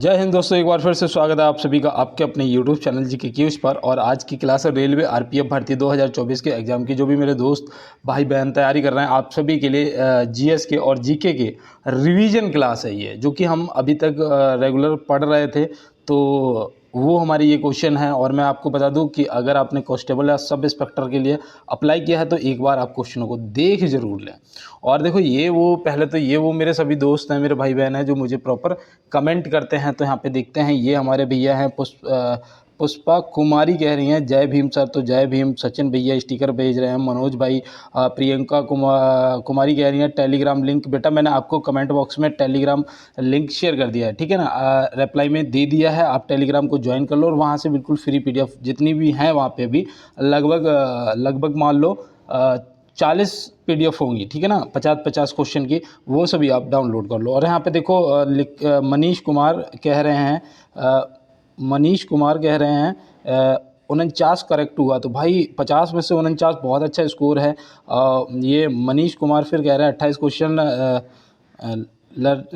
जय हिंद दोस्तों, एक बार फिर से स्वागत है आप सभी का आपके अपने YouTube चैनल जी के क्यूज पर। और आज की क्लास है रेलवे आरपीएफ भर्ती 2024 के एग्ज़ाम की। जो भी मेरे दोस्त भाई बहन तैयारी कर रहे हैं, आप सभी के लिए जीएस के और जीके के रिवीजन क्लास है ये, जो कि हम अभी तक रेगुलर पढ़ रहे थे। तो वो हमारी ये क्वेश्चन है। और मैं आपको बता दूं कि अगर आपने कांस्टेबल या सब इंस्पेक्टर के लिए अप्लाई किया है तो एक बार आप क्वेश्चनों को देख जरूर लें। और देखो, ये वो पहले तो ये वो मेरे सभी दोस्त हैं, मेरे भाई बहन हैं जो मुझे प्रॉपर कमेंट करते हैं। तो यहाँ पे देखते हैं, ये हमारे भैया हैं पुष्पा कुमारी कह रही हैं जय भीम सर, तो जय भीम। सचिन भैया स्टिकर भेज रहे हैं। मनोज भाई, प्रियंका कुमारी कह रही हैं टेलीग्राम लिंक। बेटा, मैंने आपको कमेंट बॉक्स में टेलीग्राम लिंक शेयर कर दिया है, ठीक है ना, रिप्लाई में दे दिया है। आप टेलीग्राम को ज्वाइन कर लो और वहाँ से बिल्कुल फ्री पीडीएफ जितनी भी हैं वहाँ पे भी लगभग मान लो 40 पीडीएफ होंगी, ठीक है ना, 50-50 क्वेश्चन की, वो सभी आप डाउनलोड कर लो। और यहाँ पे देखो मनीष कुमार कह रहे हैं मनीष कुमार कह रहे हैं 49 करेक्ट हुआ। तो भाई 50 में से 49 बहुत अच्छा स्कोर है। ये मनीष कुमार फिर कह रहे हैं 28 क्वेश्चन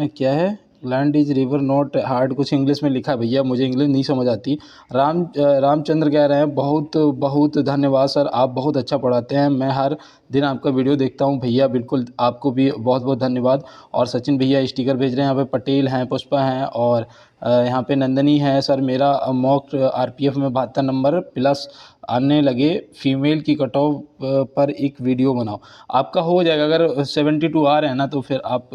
क्या है, land is river not hard, कुछ इंग्लिश में लिखा है भैया, मुझे इंग्लिश नहीं समझ आती। रामचंद्र कह रहे हैं बहुत बहुत धन्यवाद सर, आप बहुत अच्छा पढ़ाते हैं, मैं हर दिन आपका वीडियो देखता हूं। भैया बिल्कुल, आपको भी बहुत बहुत धन्यवाद। और सचिन भैया स्टिकर भेज रहे हैं। यहाँ पे पटेल हैं, पुष्पा हैं, और यहाँ पे नंदनी है। सर मेरा मॉक आरपीएफ में 72 नंबर प्लस आने लगे, फीमेल की कट ऑफ पर एक वीडियो बनाओ। आपका हो जाएगा, अगर 72 आ रहे हैं ना तो फिर आप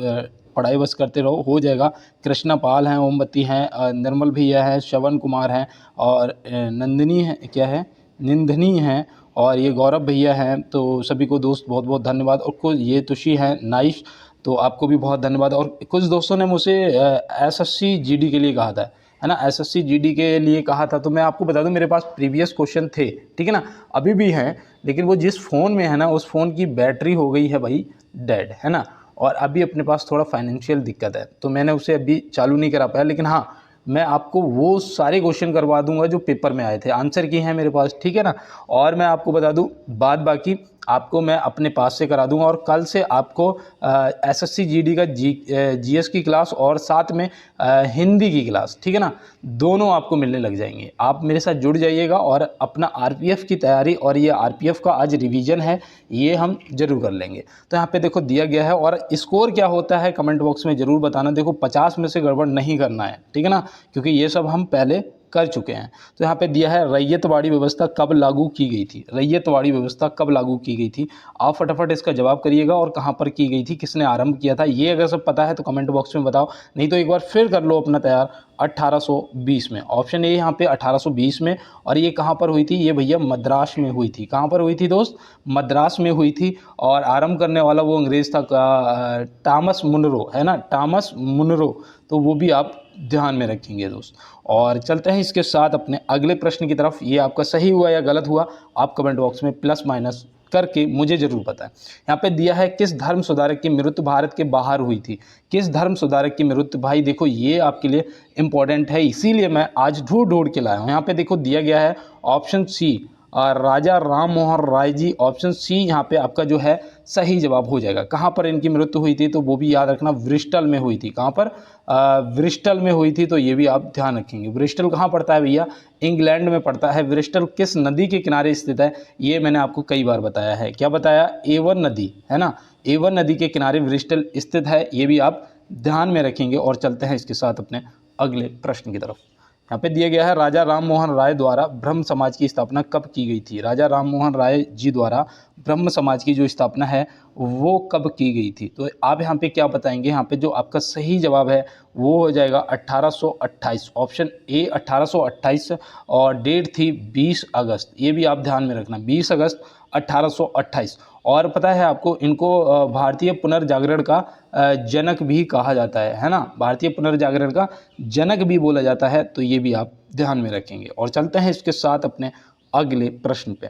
पढ़ाई बस करते रहो, हो जाएगा। कृष्णा पाल हैं, ओमवती हैं, निर्मल भैया हैं, श्रवण कुमार हैं, और नंदिनी है, क्या है, निंदनी हैं, और ये गौरव भैया हैं। तो सभी को दोस्त बहुत बहुत धन्यवाद। और कुछ ये तुषी हैं, नाइस, तो आपको भी बहुत धन्यवाद। और कुछ दोस्तों ने मुझे एसएससी जीडी के लिए कहा था, है ना, एसएससी जीडी के लिए कहा था। तो मैं आपको बता दूं, मेरे पास प्रीवियस क्वेश्चन थे, ठीक है ना, अभी भी हैं, लेकिन वो जिस फ़ोन में है ना, उस फ़ोन की बैटरी हो गई है भाई डेड, है ना। और अभी अपने पास थोड़ा फाइनेंशियल दिक्कत है, तो मैंने उसे अभी चालू नहीं करा पाया। लेकिन हाँ, मैं आपको वो सारे क्वेश्चन करवा दूंगा जो पेपर में आए थे, आंसर की हैं मेरे पास, ठीक है ना। और मैं आपको बता दूं, बाद बाकी आपको मैं अपने पास से करा दूंगा। और कल से आपको एसएससी जीडी का जीएस की क्लास और साथ में हिंदी की क्लास, ठीक है ना, दोनों आपको मिलने लग जाएंगे। आप मेरे साथ जुड़ जाइएगा और अपना आरपीएफ की तैयारी, और ये आरपीएफ का आज रिवीजन है, ये हम जरूर कर लेंगे। तो यहाँ पे देखो दिया गया है, और स्कोर क्या होता है कमेंट बॉक्स में ज़रूर बताना। देखो 50 में से गड़बड़ नहीं करना है, ठीक है ना, क्योंकि ये सब हम पहले कर चुके हैं। तो यहाँ पे दिया है रैयतवाड़ी व्यवस्था कब लागू की गई थी। रैयतवाड़ी व्यवस्था कब लागू की गई थी, आप फटाफट इसका जवाब करिएगा। और कहाँ पर की गई थी, किसने आरंभ किया था, ये अगर सब पता है तो कमेंट बॉक्स में बताओ, नहीं तो एक बार फिर कर लो अपना तैयार। 1820 में, ऑप्शन ए यहाँ पे 1820 में। और ये कहाँ पर हुई थी, ये भैया मद्रास में हुई थी। कहाँ पर हुई थी दोस्त, मद्रास में हुई थी। और आरंभ करने वाला वो अंग्रेज़ था, टॉमस मुनरो, है ना, टॉमस मुनरो। तो वो भी आप ध्यान में रखेंगे दोस्त। और चलते हैं इसके साथ अपने अगले प्रश्न की तरफ। ये आपका सही हुआ या गलत हुआ, आप कमेंट बॉक्स में प्लस माइनस करके मुझे जरूर बताएं। यहाँ पे दिया है किस धर्म सुधारक की मृत्यु भारत के बाहर हुई थी। किस धर्म सुधारक की मृत्यु, भाई देखो ये आपके लिए इंपॉर्टेंट है, इसीलिए मैं आज ढूंढ के लाया हूँ। यहाँ पे देखो दिया गया है ऑप्शन सी, राजा राम मोहन राय जी। ऑप्शन सी यहाँ पे आपका जो है सही जवाब हो जाएगा। कहाँ पर इनकी मृत्यु हुई थी, तो वो भी याद रखना, ब्रिस्टल में हुई थी। कहाँ पर, ब्रिस्टल में हुई थी, तो ये भी आप ध्यान रखेंगे। ब्रिस्टल कहाँ पड़ता है भैया, इंग्लैंड में पड़ता है। ब्रिस्टल किस नदी के किनारे स्थित है, ये मैंने आपको कई बार बताया है। क्या बताया, एवन नदी, है ना, एवन नदी के किनारे ब्रिस्टल स्थित है, ये भी आप ध्यान में रखेंगे। और चलते हैं इसके साथ अपने अगले प्रश्न की तरफ। यहाँ पे दिया गया है राजा राम मोहन राय द्वारा ब्रह्म समाज की स्थापना कब की गई थी। राजा राम मोहन राय जी द्वारा ब्रह्म समाज की जो स्थापना है वो कब की गई थी। तो आप यहाँ पे क्या बताएंगे, यहाँ पे जो आपका सही जवाब है वो हो जाएगा 1828, ऑप्शन ए 1828। और डेट थी 20 अगस्त, ये भी आप ध्यान में रखना, 20 अगस्त 1828। और पता है आपको, इनको भारतीय पुनर्जागरण का जनक भी कहा जाता है ना, भारतीय पुनर्जागरण का जनक भी बोला जाता है। तो ये भी आप ध्यान में रखेंगे। और चलते हैं इसके साथ अपने अगले प्रश्न पे।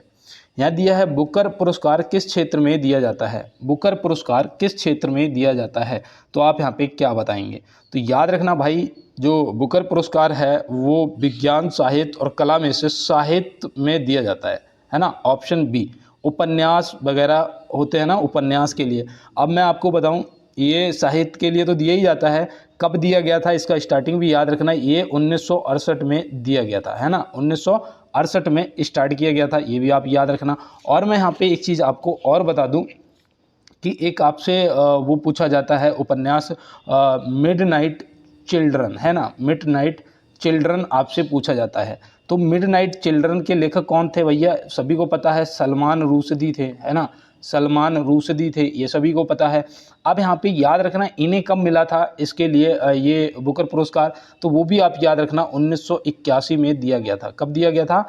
यहाँ दिया है बुकर पुरस्कार किस क्षेत्र में दिया जाता है। बुकर पुरस्कार किस क्षेत्र में दिया जाता है, तो आप यहाँ पे क्या बताएंगे। तो याद रखना भाई, जो बुकर पुरस्कार है वो विज्ञान, साहित्य और कला में से साहित्य में दिया जाता है ना। ऑप्शन बी, उपन्यास वगैरह होते हैं ना, उपन्यास के लिए। अब मैं आपको बताऊं, ये साहित्य के लिए तो दिया ही जाता है। कब दिया गया था इसका स्टार्टिंग भी याद रखना, ये 1968 में दिया गया था, है ना, 1968 में स्टार्ट किया गया था, ये भी आप याद रखना। और मैं यहाँ पे एक चीज़ आपको और बता दूँ कि एक आपसे वो पूछा जाता है उपन्यास मिडनाइट चिल्ड्रन, है ना, मिडनाइट चिल्ड्रन आपसे पूछा जाता है। तो मिडनाइट चिल्ड्रन के लेखक कौन थे भैया? सभी को पता है, सलमान रुश्दी थे, है ना, सलमान रुश्दी थे, ये सभी को पता है। अब यहाँ पे याद रखना इन्हें कब मिला था इसके लिए ये बुकर पुरस्कार, तो वो भी आप याद रखना 1981 में दिया गया था। कब दिया गया था?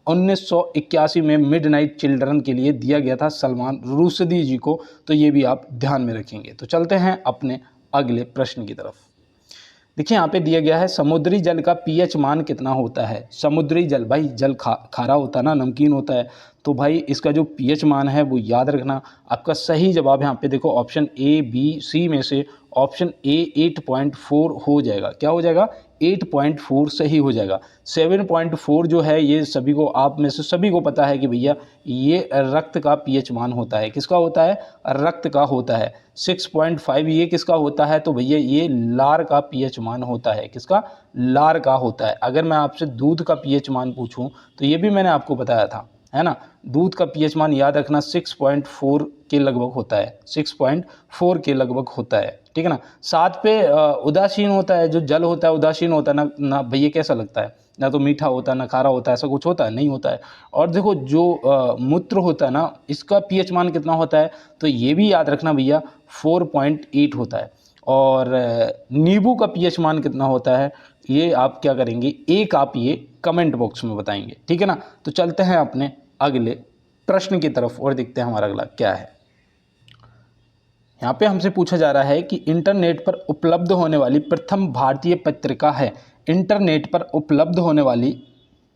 1981 में मिडनाइट चिल्ड्रन के लिए दिया गया था सलमान रुश्दी जी को, तो ये भी आप ध्यान में रखेंगे। तो चलते हैं अपने अगले प्रश्न की तरफ। देखिए यहाँ पे दिया गया है समुद्री जल का पीएच मान कितना होता है। समुद्री जल, भाई जल खारा होता है ना, नमकीन होता है, तो भाई इसका जो पीएच मान है वो याद रखना। आपका सही जवाब यहाँ पे देखो ऑप्शन ए बी सी में से ऑप्शन ए 8.4 हो जाएगा। क्या हो जाएगा? 8.4 सही हो जाएगा। 7.4 जो है ये सभी को, आप में से सभी को पता है कि भैया ये रक्त का पीएच मान होता है। किसका होता है? रक्त का होता है। 6.5 ये किसका होता है? तो भैया ये लार का पीएच मान होता है। किसका? लार का होता है। अगर मैं आपसे दूध का पीएच मान पूछूं तो ये भी मैंने आपको बताया था, है ना, दूध का पीएच मान याद रखना 6.4 के लगभग होता है, 6.4 के लगभग होता है, ठीक है ना। 7 पे उदासीन होता है, जो जल होता है उदासीन होता है ना भैया, कैसा लगता है, ना तो मीठा होता है ना खारा होता है, ऐसा कुछ होता है? नहीं होता है। और देखो जो मूत्र होता है ना, इसका पीएच मान कितना होता है? तो ये भी याद रखना भैया 4.8 होता है। और नींबू का पीएच मान कितना होता है, ये आप क्या करेंगे, एक आप ये कमेंट बॉक्स में बताएंगे, ठीक है ना। तो चलते हैं अपने अगले प्रश्न की तरफ और देखते हैं हमारा अगला क्या है। यहाँ पे हमसे पूछा जा रहा है कि इंटरनेट पर उपलब्ध होने वाली प्रथम भारतीय पत्रिका है। इंटरनेट पर उपलब्ध होने वाली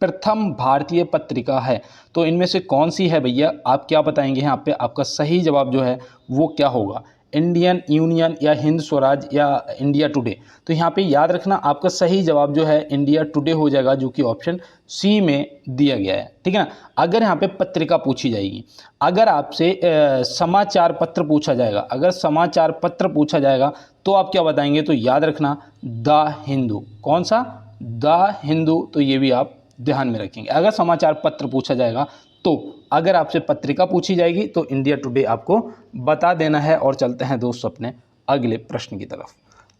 प्रथम भारतीय पत्रिका है, तो इनमें से कौन सी है भैया? आप क्या बताएंगे यहाँ पे? आपका सही जवाब जो है वो क्या होगा? इंडियन यूनियन या हिंद स्वराज या इंडिया टुडे? तो यहाँ पे याद रखना आपका सही जवाब जो है इंडिया टुडे हो जाएगा, जो कि ऑप्शन सी में दिया गया है, ठीक है ना। अगर यहाँ पे पत्रिका पूछी जाएगी, अगर आपसे समाचार पत्र पूछा जाएगा, अगर समाचार पत्र पूछा जाएगा तो आप क्या बताएंगे? तो याद रखना द हिंदू। कौन सा? द हिंदू। तो ये भी आप ध्यान में रखेंगे। अगर समाचार पत्र पूछा जाएगा तो, अगर आपसे पत्रिका पूछी जाएगी तो इंडिया टुडे आपको बता देना है। और चलते हैं दोस्तों अपने अगले प्रश्न की तरफ।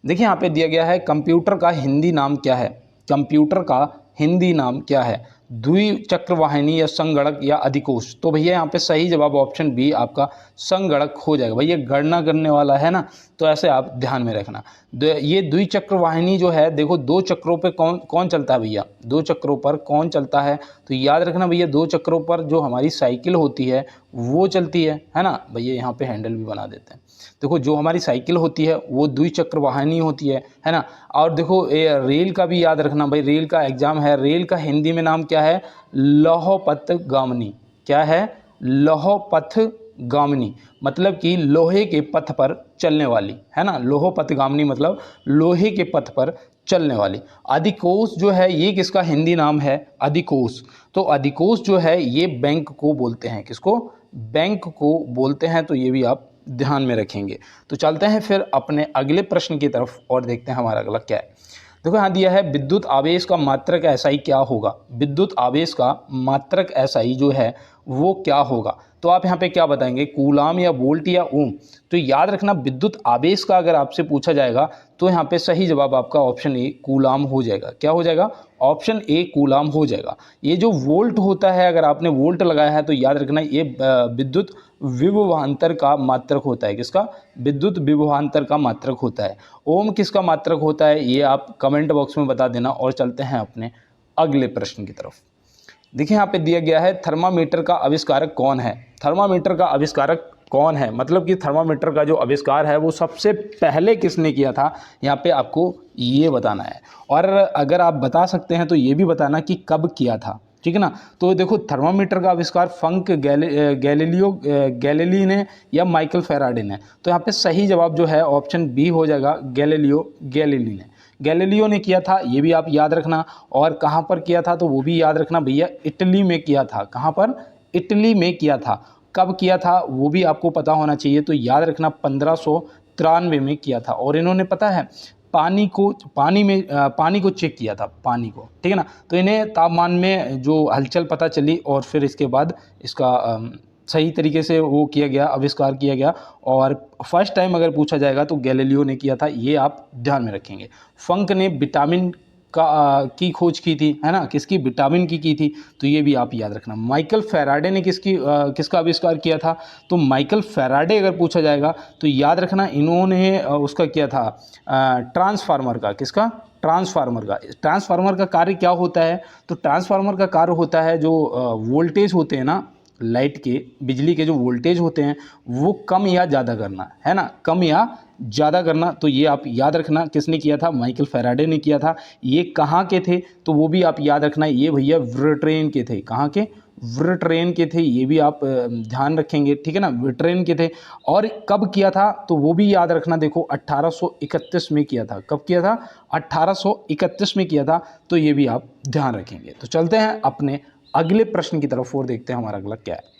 देखिए यहाँ पे दिया गया है कंप्यूटर का हिंदी नाम क्या है? कंप्यूटर का हिंदी नाम क्या है? द्विचक्रवाहिनी या संगणक या अधिकोष? तो भैया यहाँ पे सही जवाब ऑप्शन बी आपका संगणक हो जाएगा। भैया गणना करने वाला है ना, तो ऐसे आप ध्यान में रखना। ये द्विचक्रवाहिनी जो है, देखो दो चक्रों पे कौन कौन चलता है भैया? दो चक्रों पर कौन चलता है? तो याद रखना भैया दो चक्रों पर जो हमारी साइकिल होती है वो चलती है ना। भैया यहाँ पे हैंडल भी बना देते हैं। देखो जो हमारी साइकिल होती है वो द्विचक्रवाहिनी होती है ना। और देखो रेल का भी याद रखना भाई, रेल का एग्जाम है, रेल का हिंदी में नाम क्या है? लौहपथगामिनी। क्या है? लौहपथगामिनी, मतलब कि लोहे के पथ पर चलने वाली, है ना। लौहपथगामिनी मतलब लोहे के पथ पर चलने वाली। अधिकोष जो है ये किसका हिंदी नाम है? अधिकोष। तो अधिकोष जो है ये बैंक को बोलते हैं। किसको? बैंक को बोलते हैं। तो ये भी आप ध्यान में रखेंगे। तो चलते हैं फिर अपने अगले प्रश्न की तरफ और देखते हैं हमारा अगला क्या है। देखो यहाँ दिया है विद्युत आवेश का मात्रक एसआई क्या होगा? विद्युत आवेश का मात्रक एसआई जो है वो क्या होगा? तो आप यहाँ पे क्या बताएंगे, कूलाम या वोल्ट या ओम? तो याद रखना विद्युत आवेश का अगर आपसे पूछा जाएगा तो यहाँ पे सही जवाब आपका ऑप्शन ए कूलाम हो जाएगा। क्या हो जाएगा? ऑप्शन ए कूलाम हो जाएगा। ये जो वोल्ट होता है, अगर आपने वोल्ट लगाया है तो याद रखना ये विद्युत विभवांतर का मात्रक होता है। किसका? विद्युत विभवांतर का मात्रक होता है। ओम किसका मात्रक होता है? ये आप कमेंट बॉक्स में बता देना। और चलते हैं अपने अगले प्रश्न की तरफ। देखिए यहाँ पे दिया गया है थर्मामीटर का आविष्कारक कौन है? थर्मामीटर का आविष्कारक कौन है, मतलब कि थर्मामीटर का जो आविष्कार है वो सबसे पहले किसने किया था, यहाँ पे आपको ये बताना है। और अगर आप बता सकते हैं तो ये भी बताना कि कब किया था, ठीक है ना। तो देखो थर्मामीटर का आविष्कार फंक गैलीली ने या माइकल फेराडे ने? तो यहाँ पे सही जवाब जो है ऑप्शन बी हो जाएगा, गैलीली ने। गैलीलियो ने किया था, ये भी आप याद रखना। और कहाँ पर किया था तो वो भी याद रखना भैया, इटली में किया था। कहाँ पर? इटली में किया था। कब किया था वो भी आपको पता होना चाहिए। तो याद रखना 1993 में किया था। और इन्होंने पता है पानी को चेक किया था, पानी को, ठीक है ना। तो इन्हें तापमान में जो हलचल पता चली और फिर इसके बाद इसका सही तरीके से वो किया गया, आविष्कार किया गया। और फर्स्ट टाइम अगर पूछा जाएगा तो गैलीलियो ने किया था, ये आप ध्यान में रखेंगे। फंक ने विटामिन की खोज की थी, है ना, किसकी, विटामिन की थी, तो ये भी आप याद रखना। माइकल फैराडे ने किसका आविष्कार किया था, तो माइकल फैराडे अगर पूछा जाएगा तो याद रखना इन्होंने उसका किया था ट्रांसफार्मर का, किसका, ट्रांसफार्मर का। ट्रांसफार्मर का कार्य क्या होता है, तो ट्रांसफार्मर का कार्य होता है जो वोल्टेज होते हैं ना लाइट के, बिजली के जो वोल्टेज होते हैं वो कम या ज़्यादा करना, है ना, कम या ज़्यादा करना। तो ये आप याद रखना किसने किया था, माइकल फैराडे ने किया था। ये कहाँ के थे, तो वो भी आप याद रखना, ये भैया ब्रिटेन के थे। कहाँ के, ब्रिटेन के थे, ये भी आप ध्यान रखेंगे, ठीक है ना, ब्रिटेन के थे। और कब किया था, तो वो भी याद रखना, देखो 1831 में किया था। कब किया था, 1831 में किया था, तो ये भी आप ध्यान रखेंगे। तो चलते हैं अपने अगले प्रश्न की तरफ और देखते हैं हमारा अगला क्या है।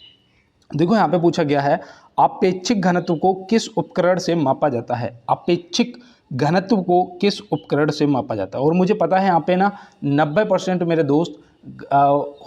देखो यहाँ पे पूछा गया है, आपेक्षिक घनत्व को किस उपकरण से मापा जाता है। आपेक्षिक घनत्व को किस उपकरण से मापा जाता है। और मुझे पता है यहाँ पे ना 90% मेरे दोस्त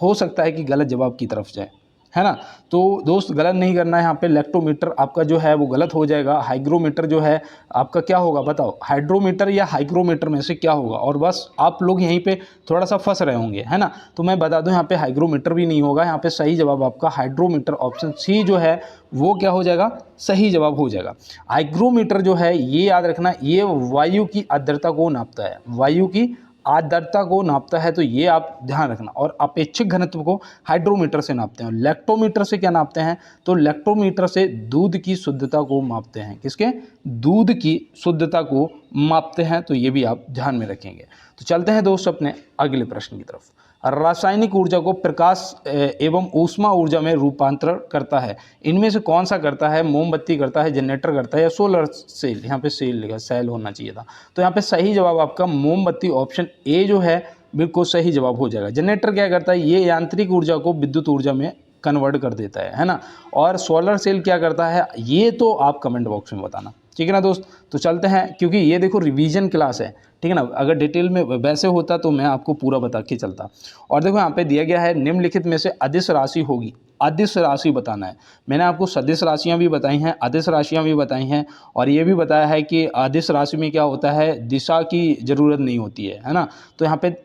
हो सकता है कि गलत जवाब की तरफ जाए, है ना। तो दोस्त गलत नहीं करना है, यहाँ पे लैक्टोमीटर आपका जो है वो गलत हो जाएगा। हाइग्रोमीटर जो है आपका क्या होगा, बताओ, हाइड्रोमीटर या हाइग्रोमीटर में से क्या होगा। और बस आप लोग यहीं पे थोड़ा सा फंस रहे होंगे, है ना। तो मैं बता दूं यहाँ पे हाइग्रोमीटर भी नहीं होगा, यहाँ पे सही जवाब आपका हाइड्रोमीटर, ऑप्शन सी जो है वो क्या हो जाएगा, सही जवाब हो जाएगा। हाइग्रोमीटर जो है ये याद रखना, ये वायु की आर्द्रता को नापता है, वायु की आर्द्रता को नापता है, तो ये आप ध्यान रखना। और अपेक्षिक घनत्व को हाइड्रोमीटर से नापते हैं। लैक्टोमीटर से क्या नापते हैं, तो लैक्टोमीटर से दूध की शुद्धता को मापते हैं, किसके, दूध की शुद्धता को मापते हैं, तो ये भी आप ध्यान में रखेंगे। तो चलते हैं दोस्त अपने अगले प्रश्न की तरफ। रासायनिक ऊर्जा को प्रकाश एवं ऊष्मा ऊर्जा में रूपांतरण करता है, इनमें से कौन सा करता है, मोमबत्ती करता है, जनरेटर करता है, या सोलर सेल। यहाँ पे सेल लिखा, सेल होना चाहिए था। तो यहाँ पे सही जवाब आपका मोमबत्ती, ऑप्शन ए जो है बिल्कुल सही जवाब हो जाएगा। जनरेटर क्या करता है, ये यांत्रिक ऊर्जा को विद्युत ऊर्जा में कन्वर्ट कर देता है ना। और सोलर सेल क्या करता है, ये तो आप कमेंट बॉक्स में बताना, ठीक है ना दोस्त। तो चलते हैं, क्योंकि ये देखो रिवीजन क्लास है, ठीक है ना। अगर डिटेल में वैसे होता तो मैं आपको पूरा बता के चलता। और देखो यहाँ पे दिया गया है, निम्नलिखित में से अदिश राशि होगी, अदिश राशि बताना है। मैंने आपको सदिश राशियाँ भी बताई हैं, अदिश राशियाँ भी बताई हैं, और ये भी बताया है कि अदिश राशि में क्या होता है, दिशा की ज़रूरत नहीं होती है ना। तो यहाँ पे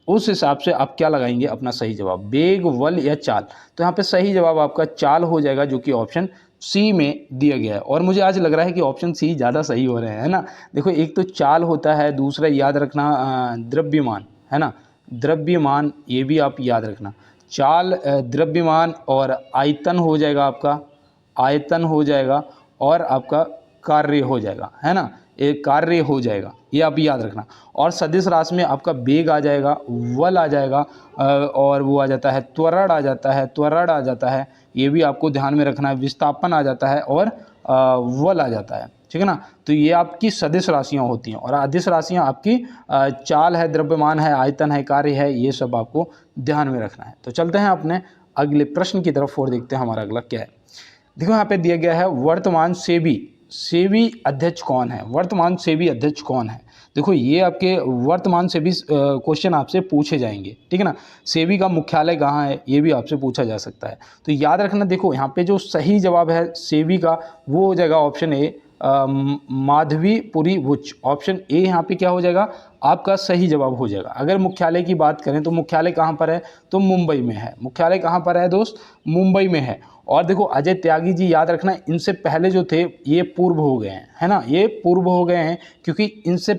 उस हिसाब से आप क्या लगाएंगे अपना सही जवाब, वेग, बल या चाल। तो यहाँ पे सही जवाब आपका चाल हो जाएगा, जो कि ऑप्शन सी में दिया गया है। और मुझे आज लग रहा है कि ऑप्शन सी ज़्यादा सही हो रहे हैं, है ना। देखो एक तो चाल होता है, दूसरा याद रखना द्रव्यमान, है ना, द्रव्यमान, ये भी आप याद रखना। चाल, द्रव्यमान, और आयतन हो जाएगा आपका, आयतन हो जाएगा, और आपका कार्य हो जाएगा, है ना, एक कार्य हो जाएगा, ये आप याद रखना। और सदिश राशि में आपका वेग आ जाएगा, बल आ जाएगा, और वो आ जाता है त्वरण, आ जाता है त्वरण, आ जाता है, ये भी आपको ध्यान में रखना है। विस्थापन आ जाता है, और बल आ जाता है, ठीक है ना। तो ये आपकी सदिश राशियाँ होती हैं। और अदिश राशियाँ आपकी चाल है, द्रव्यमान है, आयतन है, कार्य है, ये सब आपको ध्यान में रखना है। तो चलते हैं अपने अगले प्रश्न की तरफ और देखते हैं हमारा अगला क्या है। देखो यहाँ पे दिया गया है, वर्तमान सेबी अध्यक्ष कौन है, वर्तमान सेबी अध्यक्ष कौन है। देखो ये आपके वर्तमान सेबी क्वेश्चन आपसे पूछे जाएंगे, ठीक है ना। सेबी का मुख्यालय कहाँ है, ये भी आपसे पूछा जा सकता है। तो याद रखना, देखो यहाँ पे जो सही जवाब है सेबी का, वो हो जाएगा option A, Madhavipuri Bhuj, option A यहाँ पे क्या हो जाएगा, आपका सही जवाब हो जाएगा। अगर मुख्यालय की बात करें तो मुख्यालय कहाँ पर है, तो मुंबई में है। मुख्यालय कहाँ पर है दोस्त, मुंबई में है। और देखो अजय त्यागी जी, याद रखना, इनसे पहले जो थे ये पूर्व हो गए हैं, है ना, ये पूर्व हो गए हैं, क्योंकि इनसे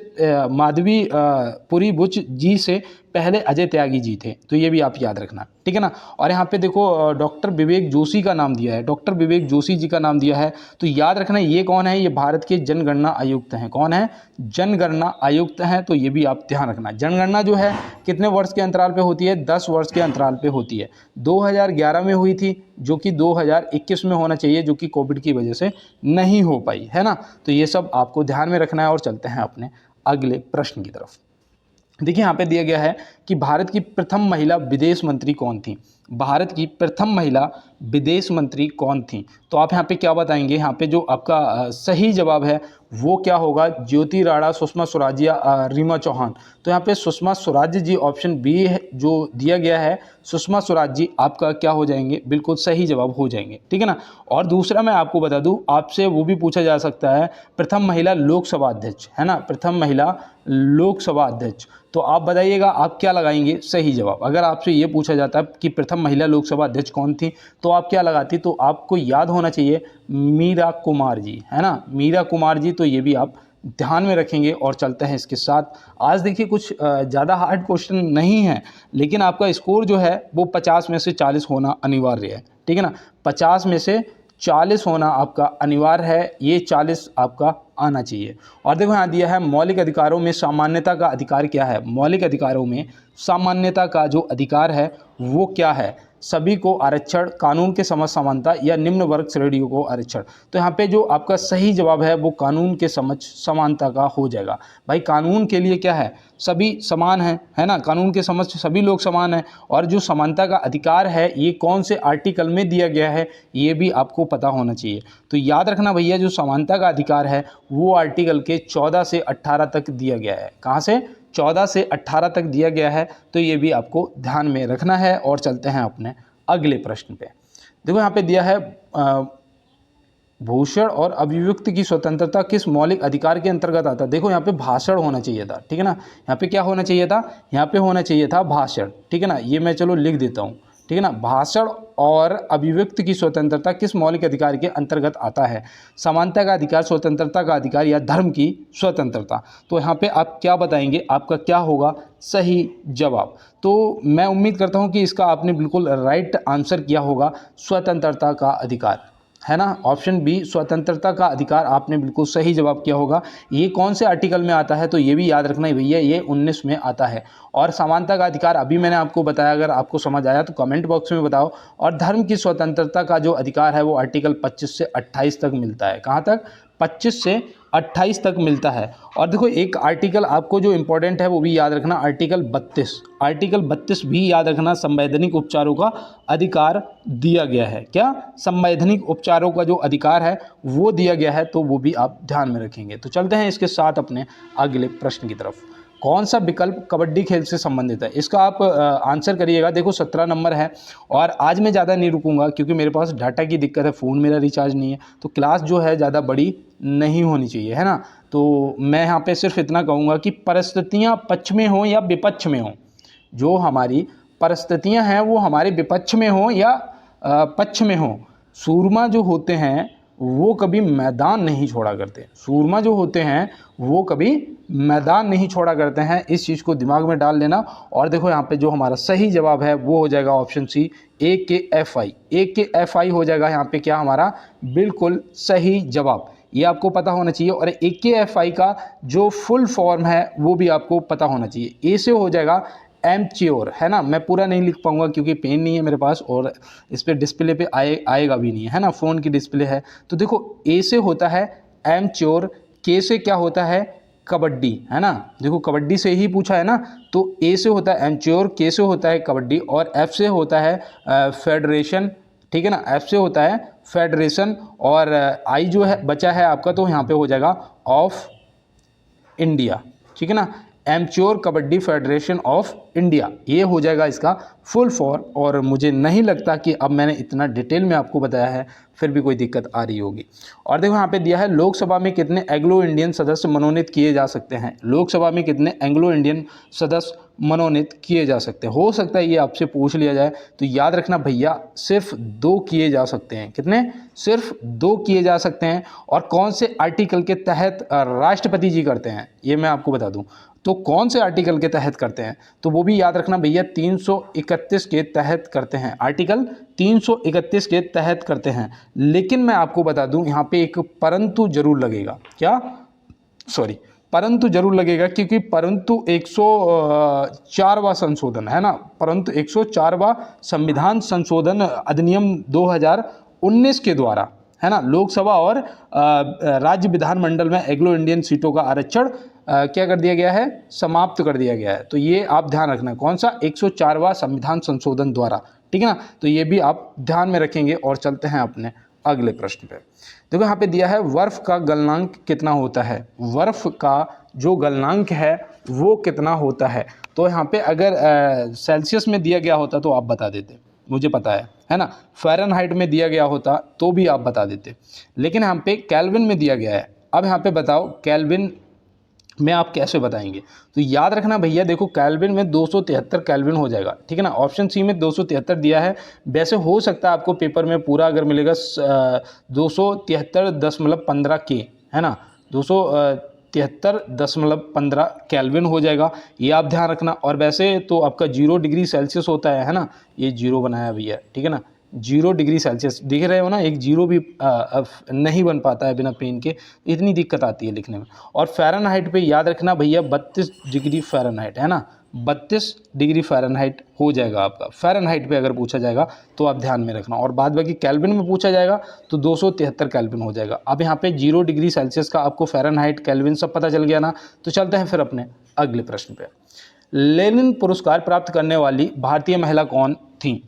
माधवीपुरी भुज जी से पहले अजय त्यागी जी थे। तो ये भी आप याद रखना, ठीक है ना। और यहाँ पे देखो डॉक्टर विवेक जोशी का नाम दिया है, डॉक्टर विवेक जोशी जी का नाम दिया है। तो याद रखना ये कौन है, ये भारत के जनगणना आयुक्त हैं। कौन है, जनगणना आयुक्त हैं। तो ये भी आप ध्यान रखना। जनगणना जो है कितने वर्ष के अंतराल पे होती है, 10 वर्ष के अंतराल पे होती है। 2011 में हुई थी, जो कि 2021 में होना चाहिए, जो कि कोविड की वजह से नहीं हो पाई, है ना। तो ये सब आपको ध्यान में रखना है। और चलते हैं अपने अगले प्रश्न की तरफ। देखिए यहाँ पे दिया गया है कि भारत की प्रथम महिला विदेश मंत्री कौन थी। भारत की प्रथम महिला विदेश मंत्री कौन थी? तो आप यहाँ पे क्या बताएंगे? यहाँ पे जो आपका सही जवाब है वो क्या होगा? ज्योति राणा, सुषमा स्वराज या रीमा चौहान? तो यहाँ पे सुषमा स्वराज जी, ऑप्शन बी है जो दिया गया है, सुषमा स्वराज जी आपका क्या हो जाएंगे? बिल्कुल सही जवाब हो जाएंगे, ठीक है ना। और दूसरा मैं आपको बता दूं, आपसे वो भी पूछा जा सकता है, प्रथम महिला लोकसभा अध्यक्ष, है ना, प्रथम महिला लोकसभा अध्यक्ष। तो आप बताइएगा आप क्या लगाएंगे सही जवाब? अगर आपसे ये पूछा जाता है कि प्रथम महिला लोकसभा अध्यक्ष कौन थी, तो आप क्या लगाती? तो आपको याद होना चाहिए मीरा कुमार जी, है ना, मीरा कुमार जी। तो ये भी आप ध्यान में रखेंगे। और चलते हैं इसके साथ। आज देखिए कुछ ज़्यादा हार्ड क्वेश्चन नहीं है, लेकिन आपका स्कोर जो है वो 50 में से 40 होना अनिवार्य है, ठीक है ना। 50 में से 40 होना आपका अनिवार्य है, ये 40 आपका आना चाहिए। और देखो यहाँ दिया है मौलिक अधिकारों में सामान्यता का अधिकार क्या है? मौलिक अधिकारों में सामान्यता का जो अधिकार है वो क्या है? सभी को आरक्षण, कानून के समक्ष समानता या निम्न वर्ग श्रेणियों को आरक्षण। तो यहाँ पे जो आपका सही जवाब है वो कानून के समक्ष समानता का हो जाएगा। भाई कानून के लिए क्या है? सभी समान है ना, कानून के समक्ष सभी लोग समान हैं। और जो समानता का अधिकार है ये कौन से आर्टिकल में दिया गया है ये भी आपको पता होना चाहिए। तो याद रखना भैया, जो समानता का अधिकार है वो आर्टिकल के 14 से 18 तक दिया गया है। कहाँ से? 14 से 18 तक दिया गया है। तो ये भी आपको ध्यान में रखना है। और चलते हैं अपने अगले प्रश्न पे। देखो यहाँ पे दिया है भूषण और अभिव्यक्ति की स्वतंत्रता किस मौलिक अधिकार के अंतर्गत आता है? देखो यहाँ पे भाषण होना चाहिए था, ठीक है ना। यहाँ पे क्या होना चाहिए था? यहाँ पे होना चाहिए था भाषण, ठीक है ना। ये मैं चलो लिख देता हूँ, ठीक है ना। भाषण और अभिव्यक्ति की स्वतंत्रता किस मौलिक अधिकार के अंतर्गत आता है? समानता का अधिकार, स्वतंत्रता का अधिकार या धर्म की स्वतंत्रता? तो यहाँ पे आप क्या बताएंगे? आपका क्या होगा सही जवाब? तो मैं उम्मीद करता हूँ कि इसका आपने बिल्कुल राइट आंसर किया होगा, स्वतंत्रता का अधिकार, है ना। ऑप्शन बी स्वतंत्रता का अधिकार आपने बिल्कुल सही जवाब किया होगा। ये कौन से आर्टिकल में आता है? तो ये भी याद रखना है भैया, ये 19 में आता है। और समानता का अधिकार अभी मैंने आपको बताया, अगर आपको समझ आया तो कमेंट बॉक्स में बताओ। और धर्म की स्वतंत्रता का जो अधिकार है वो आर्टिकल 25 से 28 तक मिलता है। कहाँ तक? 25 से 28 तक मिलता है। और देखो एक आर्टिकल आपको जो इम्पोर्टेंट है वो भी याद रखना, आर्टिकल 32। आर्टिकल 32 भी याद रखना, संवैधानिक उपचारों का अधिकार दिया गया है। क्या? संवैधानिक उपचारों का जो अधिकार है वो दिया गया है, तो वो भी आप ध्यान में रखेंगे। तो चलते हैं इसके साथ अपने अगले प्रश्न की तरफ। कौन सा विकल्प कबड्डी खेल से संबंधित है? इसका आप आंसर करिएगा। देखो 17 नंबर है। और आज मैं ज़्यादा नहीं रुकूंगा क्योंकि मेरे पास डाटा की दिक्कत है, फ़ोन मेरा रिचार्ज नहीं है, तो क्लास जो है ज़्यादा बड़ी नहीं होनी चाहिए, है ना। तो मैं यहाँ पे सिर्फ इतना कहूँगा कि परिस्थितियाँ पक्ष में हों या विपक्ष में हों, जो हमारी परिस्थितियाँ हैं वो हमारे विपक्ष में हों या पक्ष में हों, सूरमा जो होते हैं वो कभी मैदान नहीं छोड़ा करते। सूरमा जो होते हैं वो कभी मैदान नहीं छोड़ा करते हैं। इस चीज़ को दिमाग में डाल लेना। और देखो यहाँ पे जो हमारा सही जवाब है वो हो जाएगा ऑप्शन सी, AKFI। AKFI हो जाएगा यहाँ पे क्या हमारा बिल्कुल सही जवाब। ये आपको पता होना चाहिए। और AKFI का जो फुल फॉर्म है वो भी आपको पता होना चाहिए। ए से हो जाएगा एमच्योर, है ना। मैं पूरा नहीं लिख पाऊंगा क्योंकि पेन नहीं है मेरे पास और इस पर डिस्प्ले पे आएगा भी नहीं, है ना, फ़ोन की डिस्प्ले है। तो देखो ए से होता है एमच्योर, के से क्या होता है कबड्डी, है ना। देखो कबड्डी से ही पूछा है ना, तो ए से होता है एमच्योर, के से होता है कबड्डी और एफ से होता है फेडरेशन, ठीक है ना। एफ से होता है फेडरेशन और आई जो है बचा है आपका, तो यहाँ पे हो जाएगा ऑफ इंडिया, ठीक है ना। एमच्योर कबड्डी फेडरेशन ऑफ इंडिया, ये हो जाएगा इसका फुल फॉर्म। और मुझे नहीं लगता कि अब मैंने इतना डिटेल में आपको बताया है, फिर भी कोई दिक्कत आ रही होगी। और देखो यहाँ पे दिया है लोकसभा में कितने एंग्लो इंडियन सदस्य मनोनीत किए जा सकते हैं? लोकसभा में कितने एंग्लो इंडियन सदस्य मनोनीत किए जा सकते हैं? हो सकता है ये आपसे पूछ लिया जाए, तो याद रखना भैया सिर्फ 2 किए जा सकते हैं। कितने? सिर्फ 2 किए जा सकते हैं। और कौन से आर्टिकल के तहत राष्ट्रपति जी करते हैं ये मैं आपको बता दूं। तो कौन से आर्टिकल के तहत करते हैं? तो वो भी याद रखना भैया 331 के तहत करते हैं। आर्टिकल 331 के तहत करते हैं। लेकिन मैं आपको बता दूं यहाँ पे एक परंतु जरूर लगेगा। क्या? सॉरी, परंतु जरूर लगेगा, क्योंकि परंतु 104वां संशोधन है ना, परंतु 104वां संविधान संशोधन अधिनियम 2019 के द्वारा, है ना, लोकसभा और राज्य विधानमंडल में एंग्लो इंडियन सीटों का आरक्षण क्या कर दिया गया है? समाप्त कर दिया गया है। तो ये आप ध्यान रखना, कौन सा? 104वां संविधान संशोधन द्वारा, ठीक है। ठीक है ना। तो ये भी आप ध्यान में रखेंगे। और चलते हैं अपने अगले प्रश्न पे। देखो यहाँ पे दिया है बर्फ का गलनांक कितना होता है। बर्फ का जो गलनांक है वो कितना होता है। तो यहाँ पे अगर सेल्सियस में दिया गया होता तो आप बता देते, मुझे पता है ना। फ़ारेनहाइट में दिया गया होता तो भी आप बता देते, लेकिन यहाँ पे केल्विन में दिया गया है। अब यहाँ पे बताओ केल्विन में आप कैसे बताएंगे। तो याद रखना भैया, देखो केल्विन में 273 केल्विन हो जाएगा, ठीक है ना। ऑप्शन सी में 273 दिया है। वैसे हो सकता है आपको पेपर में पूरा अगर मिलेगा 273.15 के, है ना, 273.15 केल्विन हो जाएगा, ये आप ध्यान रखना। और वैसे तो आपका 0 डिग्री सेल्सियस होता है ना, ये 0 बनाया भैया, ठीक है ना। 0 डिग्री सेल्सियस दिख रहे हो ना, एक 0 भी नहीं बन पाता है बिना पेन के, इतनी दिक्कत आती है लिखने में। और फ़ारेनहाइट पे याद रखना भैया 32 डिग्री फ़ारेनहाइट, है ना, 32 डिग्री फ़ारेनहाइट हो जाएगा आपका। फ़ारेनहाइट पे अगर पूछा जाएगा तो आप ध्यान में रखना। और बाद बाकी केल्विन में पूछा जाएगा तो 273 केल्विन हो जाएगा। अब यहाँ पे 0 डिग्री सेल्सियस का आपको फ़ारेनहाइट केल्विन सब पता चल गया ना। तो चलते हैं फिर अपने अगले प्रश्न पे। लेनिन पुरस्कार प्राप्त करने वाली भारतीय महिला कौन थी।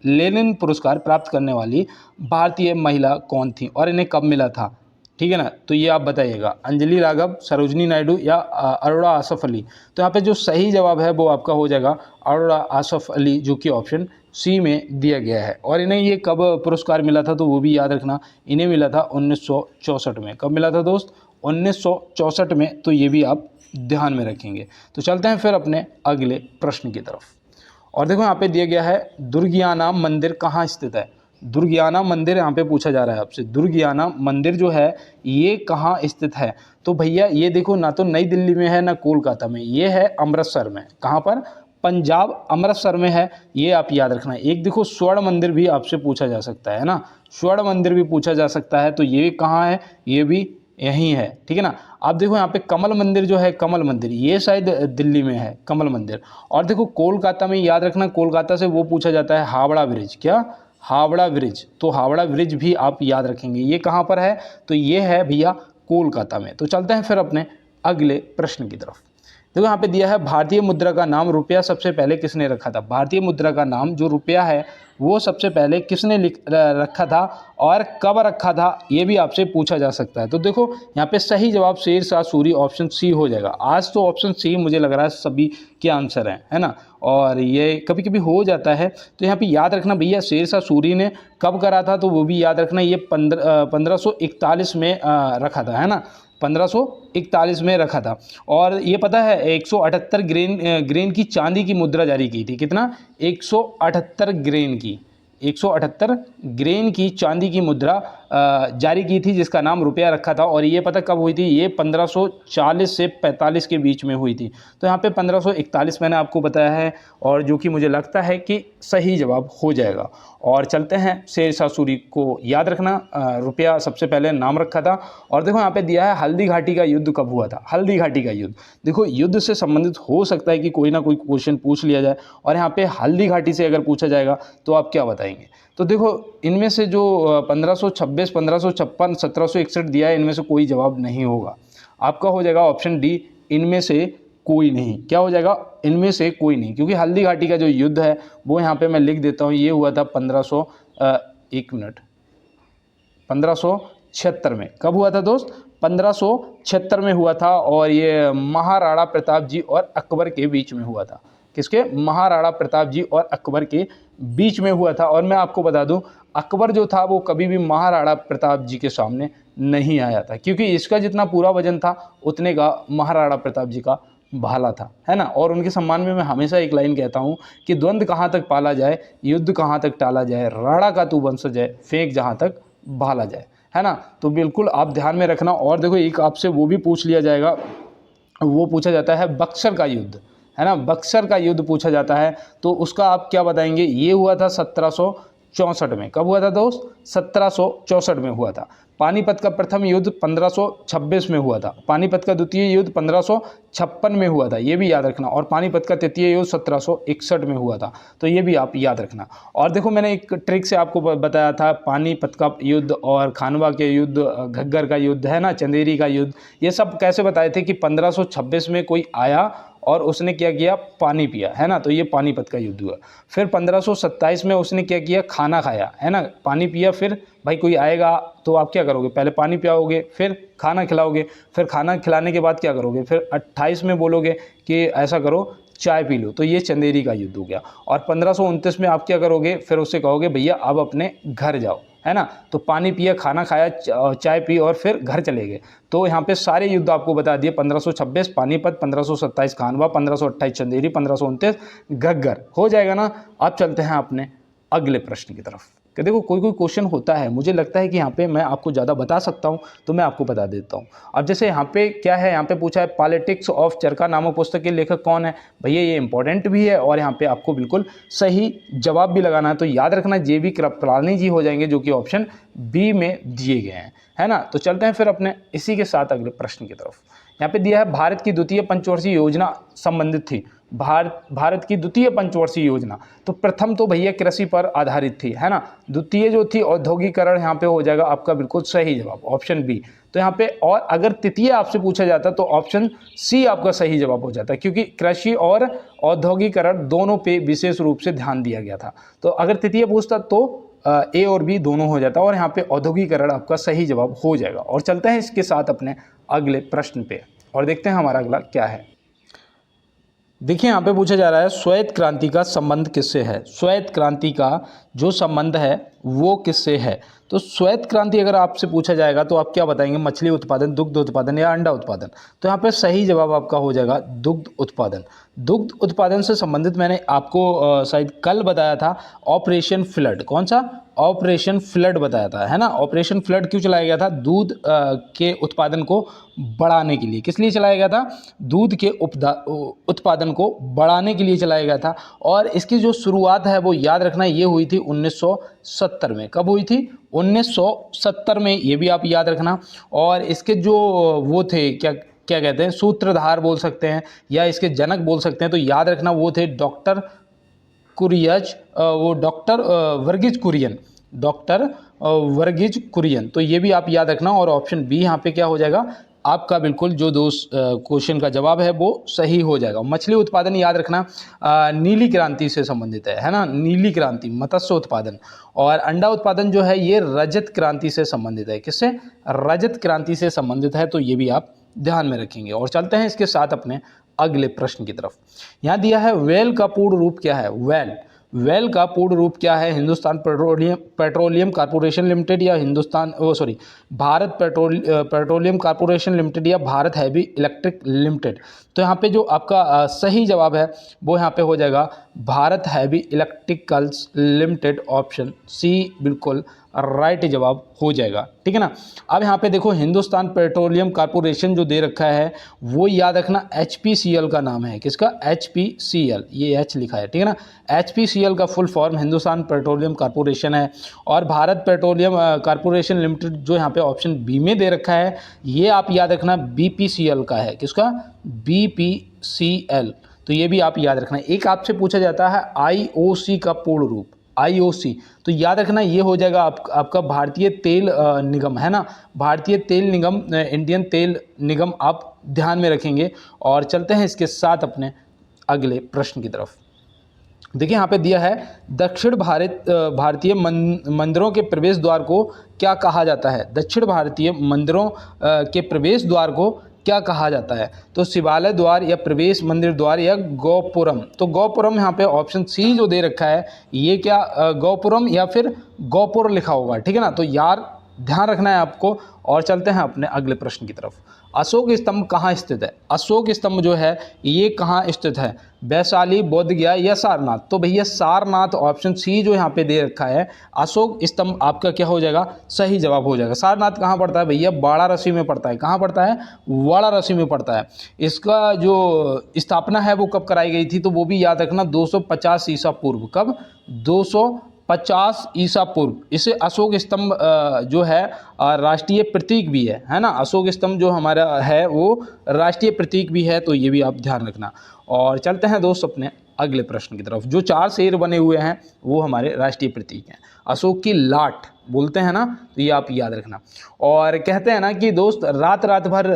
लेनिन पुरस्कार प्राप्त करने वाली भारतीय महिला कौन थी और इन्हें कब मिला था, ठीक है ना। तो ये आप बताइएगा, अंजलि राघव, सरोजनी नायडू या अरोड़ा आसफ अली। तो यहाँ पे जो सही जवाब है वो आपका हो जाएगा अरोड़ा आसफ अली, जो कि ऑप्शन सी में दिया गया है। और इन्हें ये कब पुरस्कार मिला था तो वो भी याद रखना, इन्हें मिला था 1964 में। कब मिला था दोस्त, 1964 में। तो ये भी आप ध्यान में रखेंगे। तो चलते हैं फिर अपने अगले प्रश्न की तरफ। और देखो यहाँ पे दिया गया है दुर्गियाना मंदिर कहाँ स्थित है। दुर्गियाना मंदिर यहाँ पे पूछा जा रहा है आपसे। दुर्गियाना मंदिर जो है ये कहाँ स्थित है। तो भैया ये देखो, ना तो नई दिल्ली में है ना कोलकाता में, ये है अमृतसर में। कहाँ पर, पंजाब अमृतसर में है, ये आप याद रखना। एक देखो स्वर्ण मंदिर भी आपसे पूछा जा सकता है ना, स्वर्ण मंदिर भी पूछा जा सकता है। तो ये कहाँ है, ये भी यहीं है, ठीक है ना। आप देखो यहाँ पे कमल मंदिर जो है, कमल मंदिर ये शायद दिल्ली में है, कमल मंदिर। और देखो कोलकाता में याद रखना, कोलकाता से वो पूछा जाता है हावड़ा ब्रिज। क्या, हावड़ा ब्रिज। तो हावड़ा ब्रिज भी आप याद रखेंगे। ये कहाँ पर है, तो ये है भैया कोलकाता में। तो चलते हैं फिर अपने अगले प्रश्न की तरफ। देखो यहाँ पे दिया है भारतीय मुद्रा का नाम रुपया सबसे पहले किसने रखा था। भारतीय मुद्रा का नाम जो रुपया है वो सबसे पहले किसने रखा था और कब रखा था, ये भी आपसे पूछा जा सकता है। तो देखो यहाँ पे सही जवाब शेर शाह सूरी, ऑप्शन सी हो जाएगा। आज तो ऑप्शन सी मुझे लग रहा है सभी के आंसर हैं, है ना। और ये कभी कभी हो जाता है। तो यहाँ पे याद रखना भैया शेर शाह सूरी ने कब करा था, तो वो भी याद रखना, ये 1541 में रखा था, है ना, 1541 में रखा था। और ये पता है 178 ग्रेन की चांदी की मुद्रा जारी की थी। कितना, 178 ग्रेन की, 178 ग्रेन की चांदी की मुद्रा जारी की थी, जिसका नाम रुपया रखा था। और ये पता कब हुई थी, ये 1540 से 45 के बीच में हुई थी। तो यहाँ पे 1541 मैंने आपको बताया है, और जो कि मुझे लगता है कि सही जवाब हो जाएगा। और चलते हैं, शेर शाह सूरी को याद रखना, रुपया सबसे पहले नाम रखा था। और देखो यहाँ पे दिया है हल्दी घाटी का युद्ध कब हुआ था। हल्दी घाटी का युद्ध, देखो युद्ध से संबंधित हो सकता है कि कोई ना कोई क्वेश्चन पूछ लिया जाए, और यहाँ पे हल्दी घाटी से अगर पूछा जाएगा तो आप क्या बताएंगे। तो देखो इनमें से जो 1526, 1556, 1761 दिया है, इनमें से कोई जवाब नहीं होगा। आपका हो जाएगा ऑप्शन डी, इनमें से कोई नहीं। क्या हो जाएगा, इनमें से कोई नहीं, क्योंकि हल्दी घाटी का जो युद्ध है वो यहाँ पे मैं लिख देता हूँ, ये हुआ था 1576 में। कब हुआ था दोस्त, 1576 में हुआ था। और ये महाराणा प्रताप जी और अकबर के बीच में हुआ था। किसके, महाराणा प्रताप जी और अकबर के बीच में हुआ था। और मैं आपको बता दूं, अकबर जो था वो कभी भी महाराणा प्रताप जी के सामने नहीं आया था, क्योंकि इसका जितना पूरा वजन था उतने का महाराणा प्रताप जी का भाला था, है ना। और उनके सम्मान में मैं हमेशा एक लाइन कहता हूँ कि द्वंद्व कहाँ तक पाला जाए, युद्ध कहाँ तक टाला जाए, राणा का तू वंश जाए, फेंक जहाँ तक भाला जाए, है ना। तो बिल्कुल आप ध्यान में रखना। और देखो एक आपसे वो भी पूछ लिया जाएगा, वो पूछा जाता है बक्सर का युद्ध, है ना, बक्सर का युद्ध पूछा जाता है। तो उसका आप क्या बताएंगे, ये हुआ था 1764 में। कब हुआ था दोस्त, 1764 में हुआ था। पानीपत का प्रथम युद्ध 1526 में हुआ था। पानीपत का द्वितीय युद्ध 1556 में हुआ था, ये भी याद रखना। और पानीपत का तृतीय युद्ध 1761 में हुआ था। तो ये भी आप याद रखना। और देखो मैंने एक ट्रिक से आपको बताया था, पानीपत का युद्ध और खानवा के युद्ध, घग्गर का युद्ध, है ना, चंदेरी का युद्ध, ये सब कैसे बताए थे कि 1526 में कोई आया और उसने क्या किया, पानी पिया, है ना, तो ये पानीपत का युद्ध हुआ। फिर 1527 में उसने क्या किया, खाना खाया, है ना, पानी पिया, फिर भाई कोई आएगा तो आप क्या करोगे, पहले पानी पिलाओगे फिर खाना खिलाओगे, फिर खाना खिलाने के बाद क्या करोगे, फिर 28 में बोलोगे कि ऐसा करो चाय पी लो, तो ये चंदेरी का युद्ध हो गया। और 1529 में आप क्या करोगे, फिर उससे कहोगे भैया अब अपने घर जाओ, है ना, तो पानी पिया, खाना खाया, चाय पी और फिर घर चले गए। तो यहाँ पे सारे युद्ध आपको बता दिए, 1526 पानीपत, 1527 खानवा, 1528 चंदेरी, 1529 घग्गर, हो जाएगा ना। अब चलते हैं अपने अगले प्रश्न की तरफ कि देखो कोई कोई क्वेश्चन होता है, मुझे लगता है कि यहाँ पे मैं आपको ज़्यादा बता सकता हूँ तो मैं आपको बता देता हूँ। अब जैसे यहाँ पे क्या है, यहाँ पे पूछा है पॉलिटिक्स ऑफ चरखा नामक पुस्तक के लेखक कौन है। भैया ये इंपॉर्टेंट भी है और यहाँ पे आपको बिल्कुल सही जवाब भी लगाना है, तो याद रखना JV कृपलानी जी हो जाएंगे जो कि ऑप्शन बी में दिए गए हैं, है ना। तो चलते हैं फिर अपने इसी के साथ अगले प्रश्न की तरफ। यहाँ पे दिया है भारत की द्वितीय पंचवर्षीय योजना संबंधित थी। भारत की द्वितीय पंचवर्षीय योजना, तो प्रथम तो भैया कृषि पर आधारित थी, है ना, द्वितीय जो थी औद्योगिकरण, यहाँ पे हो जाएगा आपका बिल्कुल सही जवाब ऑप्शन बी। तो यहाँ पे और अगर तृतीय आपसे पूछा जाता तो ऑप्शन सी आपका सही जवाब हो जाता, क्योंकि कृषि और औद्योगिकरण दोनों पे विशेष रूप से ध्यान दिया गया था। तो अगर तृतीय पूछता तो ए और बी दोनों हो जाता और यहाँ पे औद्योगिकरण आपका सही जवाब हो जाएगा। और चलते हैं इसके साथ अपने अगले प्रश्न पे और देखते हैं हमारा अगला क्या है। देखिए यहाँ पे पूछा जा रहा है श्वेत क्रांति का संबंध किससे है। श्वेत क्रांति का जो संबंध है वो किससे है। तो श्वेत क्रांति अगर आपसे पूछा जाएगा तो आप क्या बताएंगे, मछली उत्पादन, दुग्ध उत्पादन या अंडा उत्पादन। तो यहाँ पे सही जवाब आपका हो जाएगा दुग्ध उत्पादन। दुग्ध उत्पादन से संबंधित मैंने आपको शायद कल बताया था ऑपरेशन फ्लड। कौन सा, ऑपरेशन फ्लड बताया था, है ना। ऑपरेशन फ्लड क्यों चलाया गया था, दूध के उत्पादन को बढ़ाने के लिए। किस लिए चलाया गया था, दूध के उत्पादन को बढ़ाने के लिए चलाया गया था। और इसकी जो शुरुआत है वो याद रखना ये हुई थी 1970 में। कब हुई थी, 1970 में, ये भी आप याद रखना। और इसके जो वो थे क्या क्या कहते हैं, सूत्रधार बोल सकते हैं या इसके जनक बोल सकते हैं, तो याद रखना वो थे डॉक्टर कुरियज, वो डॉक्टर वर्गीज कुरियन, डॉक्टर वर्गीज कुरियन। तो ये भी आप याद रखना और ऑप्शन बी यहाँ पे क्या हो जाएगा आपका बिल्कुल जो दोस्त क्वेश्चन का जवाब है वो सही हो जाएगा। मछली उत्पादन याद रखना नीली क्रांति से संबंधित है ना, नीली क्रांति, मत्स्य उत्पादन। और अंडा उत्पादन जो है ये रजत क्रांति से संबंधित है। किससे, रजत क्रांति से संबंधित है, तो ये भी आप ध्यान में रखेंगे। और चलते हैं इसके साथ अपने अगले प्रश्न की तरफ। यहाँ दिया है वेल का पूर्ण रूप क्या है। वेल का पूर्ण रूप क्या है, हिंदुस्तान पेट्रोलियम कॉर्पोरेशन लिमिटेड या भारत पेट्रोलियम कॉर्पोरेशन लिमिटेड या भारत हैवी इलेक्ट्रिक लिमिटेड। तो यहाँ पे जो आपका सही जवाब है वो यहाँ पे हो जाएगा Bharat Heavy Electricals Limited, option C बिल्कुल राइट जवाब हो जाएगा, ठीक है ना। अब यहाँ पे देखो हिंदुस्तान पेट्रोलियम कॉर्पोरेशन जो दे रखा है वो याद रखना HPCL का नाम है। किसका, HPCL, ये H लिखा है, ठीक है ना। HPCL का full form Hindustan petroleum corporation है। और भारत पेट्रोलियम कॉर्पोरेशन लिमिटेड जो यहाँ पे ऑप्शन बी में दे रखा है ये आप याद रखना BPCL का है। किसका, BPCL, तो ये भी आप याद रखना। एक आपसे पूछा जाता है IOC का पूर्ण रूप, IOC, तो याद रखना ये हो जाएगा आपका भारतीय तेल निगम, है ना, भारतीय तेल निगम, इंडियन तेल निगम आप ध्यान में रखेंगे। और चलते हैं इसके साथ अपने अगले प्रश्न की तरफ। देखिए यहाँ पे दिया है दक्षिण भारतीय मंदिरों के प्रवेश द्वार को क्या कहा जाता है। दक्षिण भारतीय मंदिरों के प्रवेश द्वार को क्या कहा जाता है। तो शिवालय द्वार या प्रवेश मंदिर द्वार या गोपुरम। तो गोपुरम यहाँ पे ऑप्शन सी जो दे रखा है ये क्या गोपुरम या फिर गोपुर लिखा होगा, ठीक है ना। तो यार ध्यान रखना है आपको। और चलते हैं अपने अगले प्रश्न की तरफ। अशोक स्तंभ कहाँ स्थित है। अशोक स्तंभ जो है ये कहाँ स्थित है, वैशाली, बोध गया या सारनाथ। तो भैया सारनाथ, ऑप्शन सी जो यहाँ पे दे रखा है अशोक स्तंभ आपका क्या हो जाएगा, सही जवाब हो जाएगा। सारनाथ कहाँ पड़ता है भैया, वाराणसी में पड़ता है। कहाँ पड़ता है, वाराणसी में पड़ता है। इसका जो स्थापना है वो कब कराई गई थी, तो वो भी याद रखना 250 ईसा पूर्व। कब, 50 ईसा पूर्व। इसे अशोक स्तंभ जो है राष्ट्रीय प्रतीक भी है ना। अशोक स्तंभ जो हमारा है वो राष्ट्रीय प्रतीक भी है, तो ये भी आप ध्यान रखना। और चलते हैं दोस्त अपने अगले प्रश्न की तरफ। जो 4 शेर बने हुए हैं वो हमारे राष्ट्रीय प्रतीक हैं। अशोक की लाट बोलते हैं ना, तो ये आप याद रखना। और कहते हैं ना कि दोस्त रात रात भर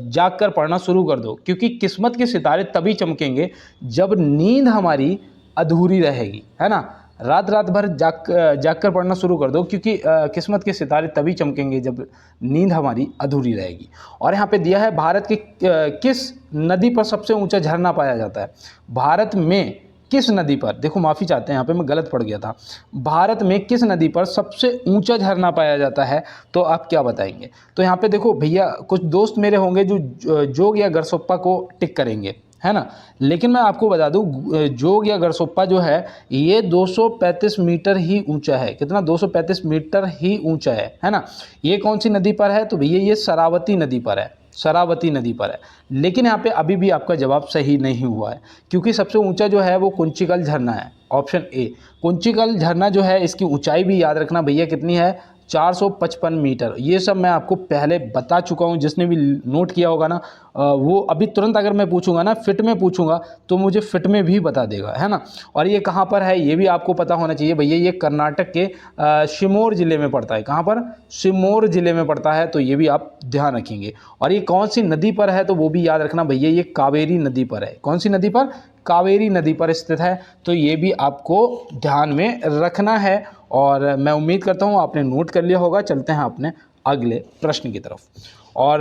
जाग कर पढ़ना शुरू कर दो, क्योंकि किस्मत के सितारे तभी चमकेंगे जब नींद हमारी अधूरी रहेगी, है ना। रात रात भर जाग कर पढ़ना शुरू कर दो, क्योंकि किस्मत के सितारे तभी चमकेंगे जब नींद हमारी अधूरी रहेगी। और यहाँ पे दिया है भारत की किस नदी पर सबसे ऊंचा झरना पाया जाता है। भारत में किस नदी पर, देखो माफ़ी चाहते हैं यहाँ पे मैं गलत पढ़ गया था। भारत में किस नदी पर सबसे ऊंचा झरना पाया जाता है, तो आप क्या बताएंगे। तो यहाँ पे देखो भैया, कुछ दोस्त मेरे होंगे जो जोग या गरसोप्पा को टिक करेंगे, है ना। लेकिन मैं आपको बता दूं, जोग या गरसोप्पा जो है ये 235 मीटर ही ऊंचा है। कितना? 235 मीटर ही ऊंचा है ना। ये कौन सी नदी पर है, तो भैया ये शरावती नदी पर है, शरावती नदी पर है। लेकिन यहाँ पे अभी भी आपका जवाब सही नहीं हुआ है, क्योंकि सबसे ऊंचा जो है वो कुंचिकल झरना है, ऑप्शन ए। कुंचिकल झरना जो है इसकी ऊंचाई भी याद रखना भैया कितनी है, 455 मीटर। ये सब मैं आपको पहले बता चुका हूँ, जिसने भी नोट किया होगा ना वो अभी तुरंत अगर मैं पूछूंगा ना, फिट में पूछूंगा तो मुझे फिट में भी बता देगा, है ना। और ये कहाँ पर है ये भी आपको पता होना चाहिए भैया। ये कर्नाटक के शिमोर ज़िले में पड़ता है। कहाँ पर? शिमोर ज़िले में पड़ता है, तो ये भी आप ध्यान रखेंगे। और ये कौन सी नदी पर है, तो वो भी याद रखना भैया, ये कावेरी नदी पर है। कौन सी नदी पर? कावेरी नदी पर स्थित है, तो ये भी आपको ध्यान में रखना है। और मैं उम्मीद करता हूँ आपने नोट कर लिया होगा। चलते हैं अपने अगले प्रश्न की तरफ। और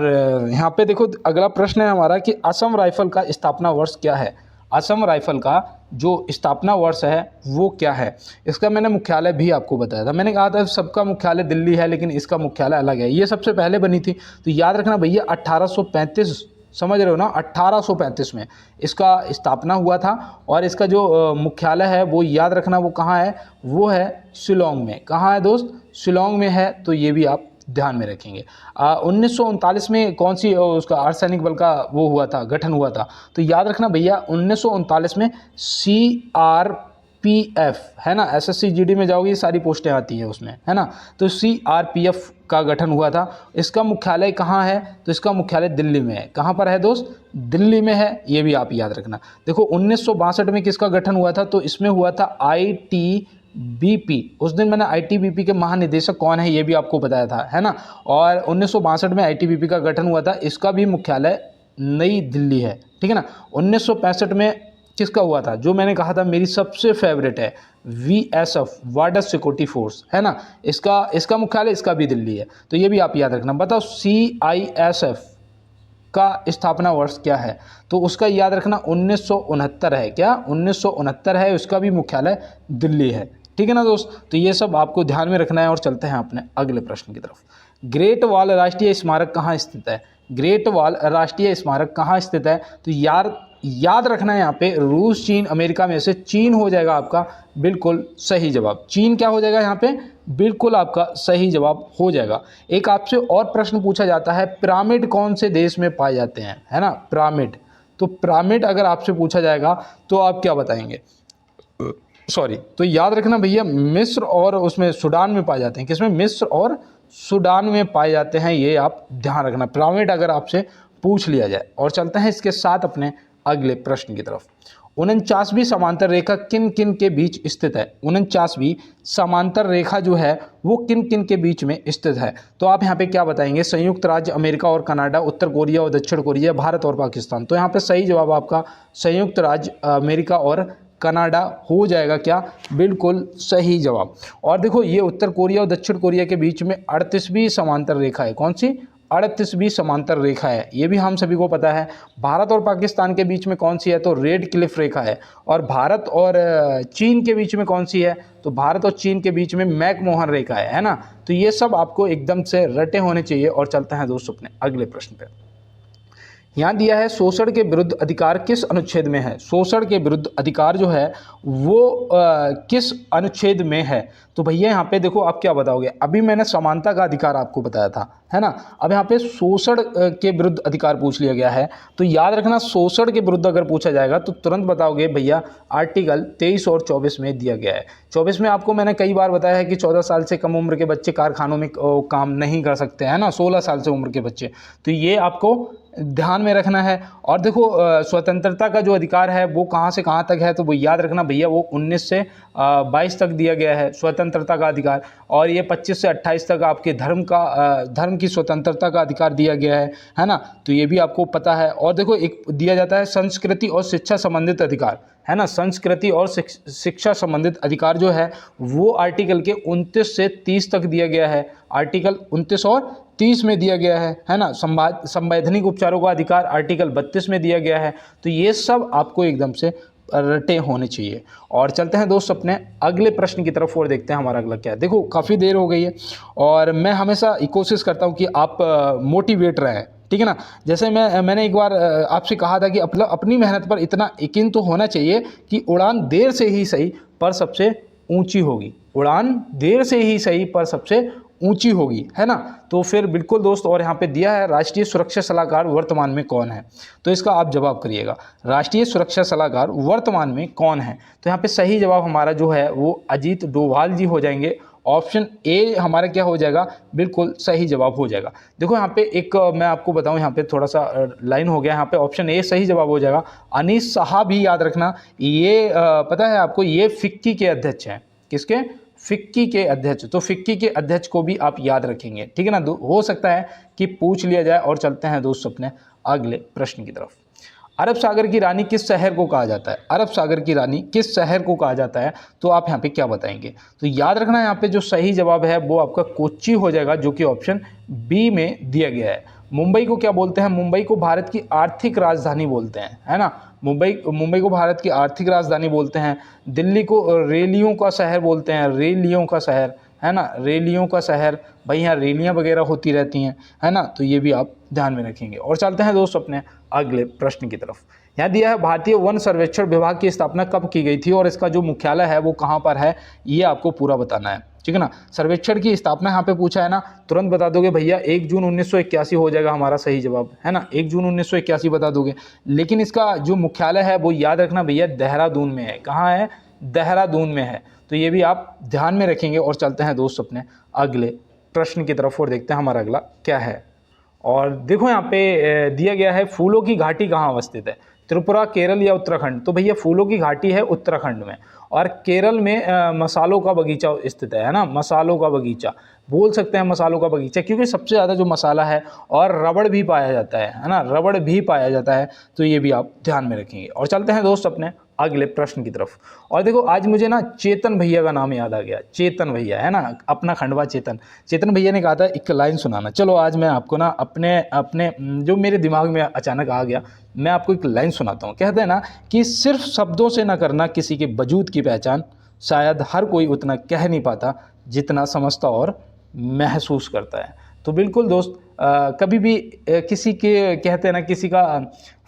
यहाँ पे देखो अगला प्रश्न है हमारा कि असम राइफल का स्थापना वर्ष क्या है। असम राइफल का जो स्थापना वर्ष है वो क्या है। इसका मैंने मुख्यालय भी आपको बताया था। मैंने कहा था सबका मुख्यालय दिल्ली है, लेकिन इसका मुख्यालय अलग है। ये सबसे पहले बनी थी, तो याद रखना भैया 1835, समझ रहे हो ना, 1835 में इसका स्थापना हुआ था। और इसका जो मुख्यालय है वो याद रखना वो कहाँ है, वो है शिलोंग में। कहाँ है दोस्त? शिलोंग में है, तो ये भी आप ध्यान में रखेंगे। 1939 में कौन सी उसका अर्धसैनिक बल का वो हुआ था, गठन हुआ था, तो याद रखना भैया 1939 में CRPF, है ना। SSC GD में जाओगे ये सारी पोस्टें आती है उसमें, है ना। तो CRPF का गठन हुआ था। इसका मुख्यालय कहाँ है, तो इसका मुख्यालय दिल्ली में है। कहाँ पर है दोस्त? दिल्ली में है, ये भी आप याद रखना। देखो 1962 में किसका गठन हुआ था, तो इसमें हुआ था ITBP। उस दिन मैंने ITBP के महानिदेशक कौन है ये भी आपको बताया था, है ना। और 1962 में ITBP का गठन हुआ था। इसका भी मुख्यालय नई दिल्ली है, ठीक है ना। 1965 में किसका हुआ था, जो मैंने कहा था मेरी सबसे फेवरेट है, VSF, बॉर्डर सिक्योरिटी फोर्स, है ना। इसका मुख्यालय इसका भी दिल्ली है, तो ये भी आप याद रखना। बताओ CISF का स्थापना वर्ष क्या है, तो उसका याद रखना 1969 है। क्या? 1969 है। उसका भी मुख्यालय दिल्ली है, ठीक है ना दोस्त। तो ये सब आपको ध्यान में रखना है। और चलते हैं अपने अगले प्रश्न की तरफ। ग्रेट वॉल राष्ट्रीय स्मारक कहाँ स्थित है। ग्रेट वॉल राष्ट्रीय स्मारक कहाँ स्थित है, तो याद रखना है यहाँ पे रूस, चीन, अमेरिका में से चीन हो जाएगा आपका बिल्कुल सही जवाब। चीन क्या हो जाएगा यहाँ पे, बिल्कुल आपका सही जवाब हो जाएगा। एक आपसे और प्रश्न पूछा जाता है, पिरामिड कौन से देश में पाए जाते हैं, है ना। पिरामिड, तो पिरामिड अगर आपसे पूछा जाएगा तो आप क्या बताएंगे, सॉरी। तो याद रखना भैया मिस्र और उसमें सूडान में पाए जाते हैं। किसमें? मिस्र और सूडान में पाए जाते हैं, ये आप ध्यान रखना पिरामिड अगर आपसे पूछ लिया जाए। और चलते हैं इसके साथ अपने अगले प्रश्न की तरफ। 49वीं समांतर रेखा किन किन के बीच स्थित है। 49वीं समांतर रेखा जो है वो किन किन के बीच में स्थित है, तो आप यहाँ पे क्या बताएंगे। संयुक्त राज्य अमेरिका और कनाडा, उत्तर कोरिया और दक्षिण कोरिया, भारत और पाकिस्तान। तो यहाँ पे सही जवाब आपका संयुक्त राज्य अमेरिका और कनाडा हो जाएगा। क्या? बिल्कुल सही जवाब। और देखो ये उत्तर कोरिया और दक्षिण कोरिया के बीच में 38वीं समांतर रेखा है। कौन सी? 38वीं समांतर रेखा है, ये भी हम सभी को पता है। भारत और पाकिस्तान के बीच में कौन सी है, तो रेड क्लिफ रेखा है। और भारत और चीन के बीच में कौन सी है, तो भारत और चीन के बीच में मैकमोहन रेखा है ना। तो ये सब आपको एकदम से रटे होने चाहिए। और चलते हैं दोस्तों अपने अगले प्रश्न पे। यहाँ दिया है शोषण के विरुद्ध अधिकार किस अनुच्छेद में है। शोषण के विरुद्ध अधिकार जो है वो किस अनुच्छेद में है। तो भैया यहाँ पे देखो आप क्या बताओगे, अभी मैंने समानता का अधिकार आपको बताया था, है ना। अब यहाँ पे शोषण के विरुद्ध अधिकार पूछ लिया गया है, तो याद रखना शोषण के विरुद्ध अगर पूछा जाएगा तो तुरंत बताओगे भैया आर्टिकल 23 और 24 में दिया गया है। 24 में आपको मैंने कई बार बताया है कि 14 साल से कम उम्र के बच्चे कारखानों में काम नहीं कर सकते, है ना, 16 साल से उम्र के बच्चे, तो ये आपको ध्यान में रखना है। और देखो स्वतंत्रता का जो अधिकार है वो कहाँ से कहाँ तक है, तो वो याद रखना भैया वो 19 से 22 तक दिया गया है स्वतंत्रता का अधिकार, और ये 25 से 28 तक आपके धर्म की स्वतंत्रता का अधिकार दिया गया है ना, तो ये भी आपको पता है। और देखो एक दिया जाता है संस्कृति और शिक्षा संबंधित अधिकार, है ना, संस्कृति और शिक्षा संबंधित अधिकार जो है वो आर्टिकल के 29 से 30 तक दिया गया है, आर्टिकल 29 और 30 में दिया गया है ना। संवैधानिक उपचारों का अधिकार आर्टिकल 32 में दिया गया है। तो ये सब आपको एकदम से रटे होने चाहिए। और चलते हैं दोस्त अपने अगले प्रश्न की तरफ और देखते हैं हमारा अगला क्या है। देखो काफ़ी देर हो गई है और मैं हमेशा कोशिश करता हूँ कि आप मोटिवेट रहें, ठीक है ना। जैसे मैंने एक बार आपसे कहा था कि अपनी मेहनत पर इतना यकीन तो होना चाहिए कि उड़ान देर से ही सही पर सबसे ऊंची होगी, उड़ान देर से ही सही पर सबसे ऊंची होगी, है ना। तो फिर बिल्कुल दोस्त, और यहाँ पे दिया है राष्ट्रीय सुरक्षा सलाहकार वर्तमान में कौन है, तो इसका आप जवाब करिएगा राष्ट्रीय सुरक्षा सलाहकार वर्तमान में कौन है। तो यहाँ पे सही जवाब हमारा जो है वो अजीत डोभाल जी हो जाएंगे। ऑप्शन ए हमारा क्या हो जाएगा, बिल्कुल सही जवाब हो जाएगा। देखो यहाँ पे एक मैं आपको बताऊं, यहाँ पे थोड़ा सा लाइन हो गया, यहाँ पे ऑप्शन ए सही जवाब हो जाएगा। अनीस शाह भी याद रखना, ये पता है आपको, ये फिक्की के अध्यक्ष हैं। किसके? फिक्की के अध्यक्ष। तो फिक्की के अध्यक्ष को भी आप याद रखेंगे, ठीक है ना। हो सकता है कि पूछ लिया जाए। और चलते हैं दोस्त अपने अगले प्रश्न की तरफ। अरब सागर की रानी किस शहर को कहा जाता है? अरब सागर की रानी किस शहर को कहा जाता है, तो आप यहाँ पे क्या बताएंगे? तो याद रखना यहाँ पे जो सही जवाब है वो आपका कोच्चि हो जाएगा, जो कि ऑप्शन बी में दिया गया है। मुंबई को क्या बोलते हैं? मुंबई को भारत की आर्थिक राजधानी बोलते हैं, है ना। मुंबई को भारत की आर्थिक राजधानी बोलते हैं। दिल्ली को रेलियों का शहर बोलते हैं, रेलियों का शहर, है ना, रेलियों का शहर। भाई यहाँ रेलियाँ वगैरह होती रहती हैं, है ना, तो ये भी आप ध्यान में रखेंगे। और चलते हैं दोस्त अपने अगले प्रश्न की तरफ। यहाँ दिया है भारतीय वन सर्वेक्षण विभाग की स्थापना कब की गई थी और इसका जो मुख्यालय है वो कहाँ पर है, ये आपको पूरा बताना है, ठीक है ना। सर्वेक्षण की स्थापना यहाँ पे पूछा है ना, तुरंत बता दोगे भैया 1 जून 1981 हो जाएगा हमारा सही जवाब, है ना, 1 जून 1981 बता दोगे। लेकिन इसका जो मुख्यालय है वो याद रखना भैया देहरादून में है। कहाँ है? देहरादून में है। तो ये भी आप ध्यान में रखेंगे। और चलते हैं दोस्त अपने अगले प्रश्न की तरफ और देखते हैं हमारा अगला क्या है। और देखो यहाँ पे दिया गया है फूलों की घाटी कहाँ अवस्थित है, त्रिपुरा, केरल या उत्तराखंड। तो भैया फूलों की घाटी है उत्तराखंड में, और केरल में मसालों का बगीचा स्थित है ना, मसालों का बगीचा बोल सकते हैं, मसालों का बगीचा, क्योंकि सबसे ज़्यादा जो मसाला है और रबड़ भी पाया जाता है ना, रबड़ भी पाया जाता है। तो ये भी आप ध्यान में रखेंगे। और चलते हैं दोस्त अपने अगले प्रश्न की तरफ। और देखो आज मुझे ना चेतन भैया का नाम याद आ गया, चेतन भैया, है ना, अपना खंडवा चेतन भैया ने कहा था एक लाइन सुनाना। चलो आज मैं आपको ना अपने जो मेरे दिमाग में अचानक आ गया, मैं आपको एक लाइन सुनाता हूँ। कहते हैं ना कि सिर्फ शब्दों से ना करना किसी के वजूद की पहचान, शायद हर कोई उतना कह नहीं पाता जितना समझता और महसूस करता है। तो बिल्कुल दोस्त कभी भी किसी के कहते हैं ना किसी का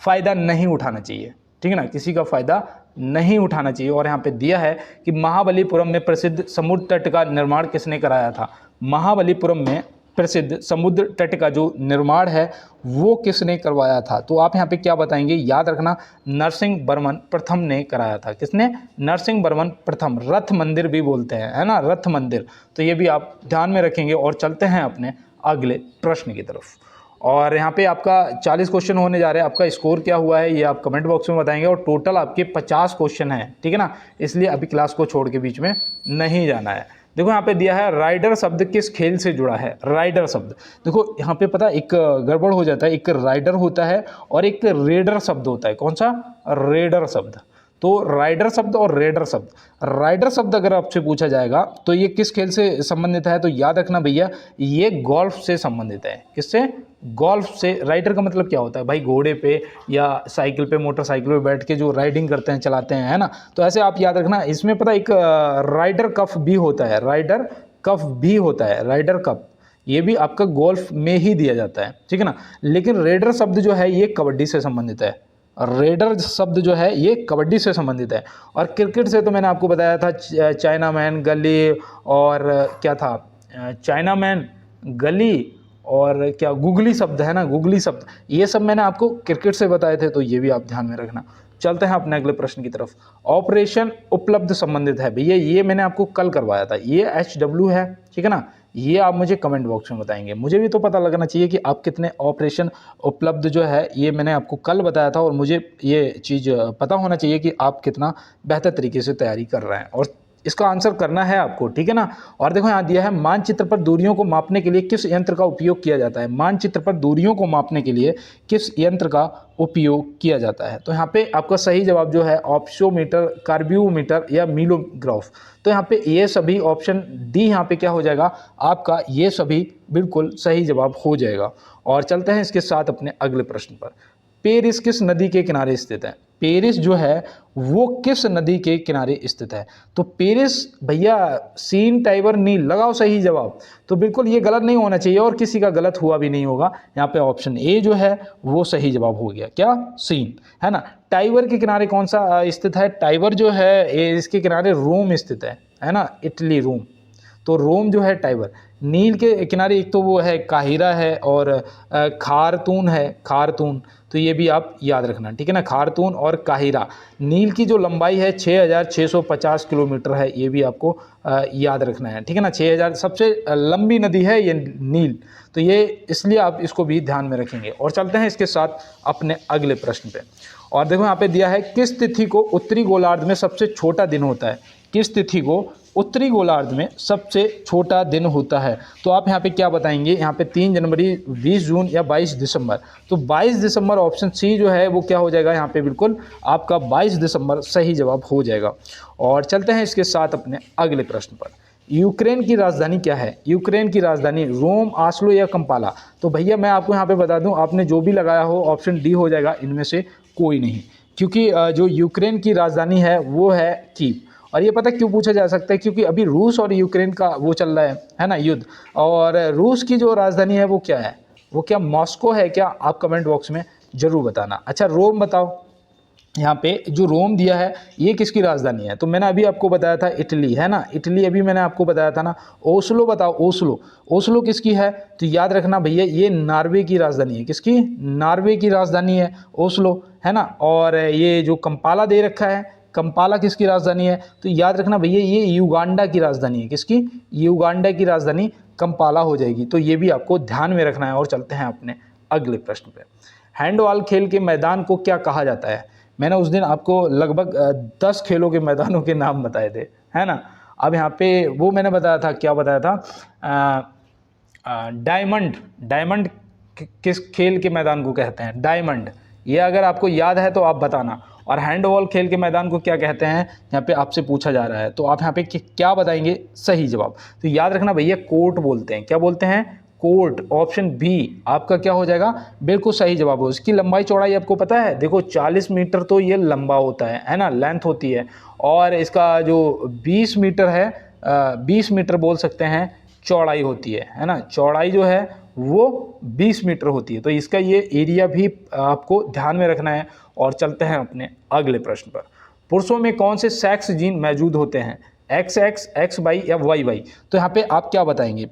फ़ायदा नहीं उठाना चाहिए, ठीक है ना, किसी का फ़ायदा नहीं उठाना चाहिए। और यहाँ पे दिया है कि महाबलीपुरम में प्रसिद्ध समुद्र तट का निर्माण किसने कराया था? महाबलीपुरम में प्रसिद्ध समुद्र तट का जो निर्माण है वो किसने करवाया था? तो आप यहाँ पे क्या बताएंगे? याद रखना नरसिंह वर्मन प्रथम ने कराया था। किसने? नरसिंह वर्मन प्रथम। रथ मंदिर भी बोलते हैं, है ना, रथ मंदिर। तो ये भी आप ध्यान में रखेंगे। और चलते हैं अपने अगले प्रश्न की तरफ। और यहाँ पे आपका 40 क्वेश्चन होने जा रहे हैं। आपका स्कोर क्या हुआ है ये आप कमेंट बॉक्स में बताएंगे। और टोटल आपके 50 क्वेश्चन हैं, ठीक है ना, इसलिए अभी क्लास को छोड़ के बीच में नहीं जाना है। देखो यहाँ पे दिया है राइडर शब्द किस खेल से जुड़ा है? राइडर शब्द, देखो यहाँ पे पता एक गड़बड़ हो जाता है, एक राइडर होता है और एक रेडर शब्द होता है। कौन सा? रेडर शब्द। तो राइडर शब्द और रेडर शब्द, राइडर शब्द अगर आपसे पूछा जाएगा तो ये किस खेल से संबंधित है? तो याद रखना भैया ये गोल्फ से संबंधित है। किससे? गोल्फ से। राइडर का मतलब क्या होता है भाई? घोड़े पे या साइकिल पे, मोटरसाइकिल पे बैठ के जो राइडिंग करते हैं, चलाते हैं, है ना। तो ऐसे आप याद रखना। इसमें पता एक राइडर कप भी होता है, राइडर कप भी होता है, राइडर कप। ये भी आपका गोल्फ में ही दिया जाता है, ठीक है ना। लेकिन रेडर शब्द जो है ये कबड्डी से संबंधित है। रेडर शब्द जो है ये कबड्डी से संबंधित है। और क्रिकेट से तो मैंने आपको बताया था चाइना मैन, गली और क्या था, चाइना मैन, गली और क्या गुगली शब्द है ना, गुगली शब्द, ये सब मैंने आपको क्रिकेट से बताए थे, तो ये भी आप ध्यान में रखना। चलते हैं अपने अगले प्रश्न की तरफ। ऑपरेशन उपलब्ध संबंधित है भैया, ये मैंने आपको कल करवाया था, ये HW है, ठीक है ना। ये आप मुझे कमेंट बॉक्स में बताएंगे, मुझे भी तो पता लगना चाहिए कि आप कितने ऑपरेशन उपलब्ध जो है ये मैंने आपको कल बताया था, और मुझे ये चीज़ पता होना चाहिए कि आप कितना बेहतर तरीके से तैयारी कर रहे हैं, और इसका आंसर करना है आपको, ठीक है ना। और देखो यहाँ दिया है मानचित्र पर दूरियों को मापने के लिए किस यंत्र का उपयोग किया जाता है। मानचित्र पर दूरियों को मापने के लिए किस यंत्र का उपयोग किया जाता है। तो यहाँ पे आपका सही जवाब जो है ऑप्शोमीटर, कार्बियोमीटर या मीलोग्राफ। तो यहाँ पे ये सभी ऑप्शन डी यहाँ पे क्या हो जाएगा आपका, ये सभी बिल्कुल सही जवाब हो जाएगा। और चलते हैं इसके साथ अपने अगले प्रश्न पर। पेरिस किस नदी के किनारे स्थित है। पेरिस जो है वो किस नदी के किनारे स्थित है। तो पेरिस भैया सीन, टाइबर, नील, लगाओ सही जवाब। तो बिल्कुल ये गलत नहीं होना चाहिए और किसी का गलत हुआ भी नहीं होगा। यहाँ पे ऑप्शन ए जो है वो सही जवाब हो गया, क्या, सीन, है ना। टाइबर के किनारे कौन सा स्थित है। टाइबर जो है इसके किनारे रोम स्थित है ना, इटली, रोम। तो रोम जो है टाइबर। नील के किनारे एक तो वो है काहिरा है और खारतून है, खारतून। तो ये भी आप याद रखना, ठीक है ना, खारतून और काहिरा। नील की जो लंबाई है 6650 किलोमीटर है, ये भी आपको याद रखना है, ठीक है ना। 6000 सबसे लंबी नदी है ये नील, तो ये इसलिए आप इसको भी ध्यान में रखेंगे। और चलते हैं इसके साथ अपने अगले प्रश्न पे। और देखो यहाँ पे दिया है किस तिथि को उत्तरी गोलार्ध में सबसे छोटा दिन होता है। किस तिथि को उत्तरी गोलार्ध में सबसे छोटा दिन होता है। तो आप यहाँ पे क्या बताएंगे, यहाँ पे 3 जनवरी, 20 जून या 22 दिसंबर। तो 22 दिसंबर ऑप्शन सी जो है वो क्या हो जाएगा यहाँ पे, बिल्कुल आपका 22 दिसंबर सही जवाब हो जाएगा। और चलते हैं इसके साथ अपने अगले प्रश्न पर। यूक्रेन की राजधानी क्या है। यूक्रेन की राजधानी रोम, ऑस्लो या कंपाला। तो भैया मैं आपको यहाँ पे बता दूँ, आपने जो भी लगाया हो ऑप्शन डी हो जाएगा, इनमें से कोई नहीं, क्योंकि जो यूक्रेन की राजधानी है वो है कीव। और ये पता क्यों पूछा जा सकता है, क्योंकि अभी रूस और यूक्रेन का वो चल रहा है ना, युद्ध। और रूस की जो राजधानी है वो क्या है, वो क्या मॉस्को है क्या, आप कमेंट बॉक्स में ज़रूर बताना। अच्छा रोम बताओ, यहाँ पे जो रोम दिया है ये किसकी राजधानी है। तो मैंने अभी आपको बताया था इटली, है ना, इटली अभी मैंने आपको बताया था ना। ओस्लो बताओ, ओस्लो, ओस्लो किसकी है। तो याद रखना भैया ये नॉर्वे की राजधानी है। किसकी, नॉर्वे की राजधानी है ओस्लो, है ना। और ये जो कंपाला दे रखा है, कंपाला किसकी राजधानी है। तो याद रखना भैया ये युगांडा की राजधानी है। किसकी, युगांडा की राजधानी कंपाला हो जाएगी। तो ये भी आपको ध्यान में रखना है। और चलते हैं अपने अगले प्रश्न पे। हैंडबॉल खेल के मैदान को क्या कहा जाता है। मैंने उस दिन आपको लगभग 10 खेलों के मैदानों के नाम बताए थे, है ना। अब यहाँ पे वो मैंने बताया था, क्या बताया था, डायमंड, डायमंड किस खेल के मैदान को कहते हैं, डायमंड। ये अगर आपको याद है तो आप बताना। और हैंडबॉल खेल के मैदान को क्या कहते हैं, यहाँ पे आपसे पूछा जा रहा है। तो आप यहाँ पे क्या बताएंगे सही जवाब। तो याद रखना भैया कोर्ट बोलते हैं। क्या बोलते हैं, कोर्ट। ऑप्शन बी आपका क्या हो जाएगा, बिल्कुल सही जवाब हो। इसकी लंबाई चौड़ाई आपको पता है, देखो 40 मीटर तो ये लंबा होता है ना, लेंथ होती है। और इसका जो 20 मीटर है, 20 मीटर बोल सकते हैं चौड़ाई होती है ना। चौड़ाई जो है वो 20 मीटर होती है। तो इसका ये एरिया भी आपको ध्यान में रखना है। और चलते हैं अपने अगले प्रश्न पर। पुरुषों में कौन से सेक्स जीन मौजूद होते हैं, XX, XY या YY। तो यहाँ पे आप क्या बताएंगे,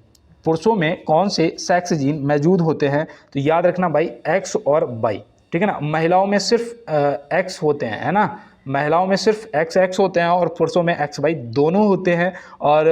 पुरुषों में कौन से सेक्स जीन मौजूद होते हैं। तो याद रखना भाई X और Y, ठीक है ना। महिलाओं में सिर्फ X होते हैं, है ना, महिलाओं में सिर्फ XX होते हैं और पुरुषों में XY दोनों होते हैं। और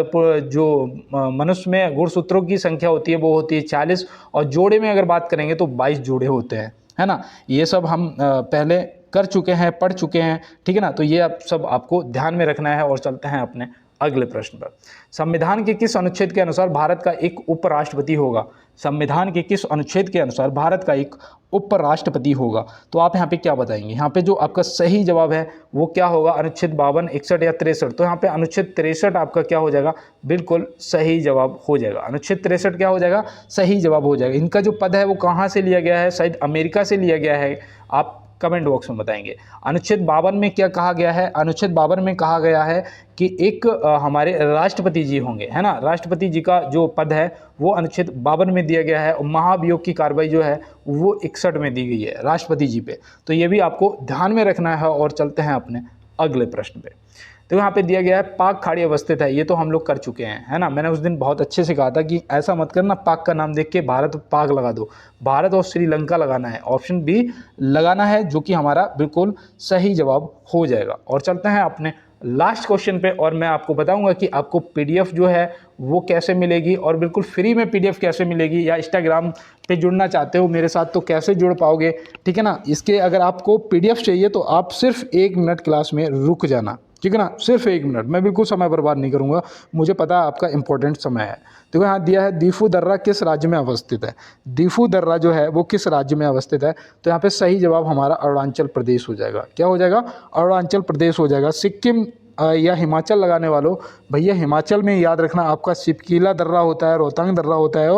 जो मनुष्य में गुणसूत्रों की संख्या होती है वो होती है 40, और जोड़े में अगर बात करेंगे तो 22 जोड़े होते हैं, है ना। ये सब हम पहले कर चुके हैं, पढ़ चुके हैं, ठीक है ना। तो ये आप सब आपको ध्यान में रखना है। और चलते हैं अपने अगले प्रश्न पर। संविधान के किस अनुच्छेद के अनुसार भारत का एक उपराष्ट्रपति होगा। संविधान के किस अनुच्छेद के अनुसार भारत का एक उपराष्ट्रपति होगा। तो आप यहाँ पे क्या बताएंगे, यहाँ पे जो आपका सही जवाब है वो क्या होगा, अनुच्छेद 52, 61 या 63। तो यहाँ पे अनुच्छेद 63 आपका क्या हो जाएगा, बिल्कुल सही जवाब हो जाएगा। अनुच्छेद 63 क्या हो जाएगा, सही जवाब हो जाएगा। इनका जो पद है वो कहाँ से लिया गया है, शायद अमेरिका से लिया गया है। आप कमेंट बॉक्स में बताएंगे। अनुच्छेद 52 में क्या कहा गया है? अनुच्छेद 52 में कहा गया है कि एक हमारे राष्ट्रपति जी होंगे, है ना, राष्ट्रपति जी का जो पद है वो अनुच्छेद 52 में दिया गया है, और महाभियोग की कार्रवाई जो है वो 61 में दी गई है राष्ट्रपति जी पे। तो ये भी आपको ध्यान में रखना है। और चलते हैं अपने अगले प्रश्न पे। तो यहाँ पे दिया गया है पाक खाड़ी अवस्थित है, ये तो हम लोग कर चुके हैं, है ना। मैंने उस दिन बहुत अच्छे से कहा था कि ऐसा मत करना पाक का नाम देख के भारत पाक लगा दो, भारत और श्रीलंका लगाना है, ऑप्शन बी लगाना है, जो कि हमारा बिल्कुल सही जवाब हो जाएगा। और चलते हैं अपने लास्ट क्वेश्चन पे, और मैं आपको बताऊंगा कि आपको पीडीएफ जो है वो कैसे मिलेगी, और बिल्कुल फ्री में पीडीएफ कैसे मिलेगी, या इंस्टाग्राम पे जुड़ना चाहते हो मेरे साथ तो कैसे जुड़ पाओगे, ठीक है ना। इसके अगर आपको पीडीएफ चाहिए तो आप सिर्फ 1 मिनट क्लास में रुक जाना, ठीक है ना, सिर्फ 1 मिनट। मैं बिल्कुल समय बर्बाद नहीं करूंगा, मुझे पता है आपका इंपॉर्टेंट समय है। देखो यहाँ दिया है दीफू दर्रा किस राज्य में अवस्थित है। दीफू दर्रा जो है वो किस राज्य में अवस्थित है? तो यहाँ पे सही जवाब हमारा अरुणाचल प्रदेश हो जाएगा। क्या हो जाएगा? अरुणाचल प्रदेश हो जाएगा। सिक्किम या हिमाचल लगाने वालों, भैया हिमाचल में याद रखना आपका सिपकीला दर्रा होता है, रोहतांग दर्रा होता है,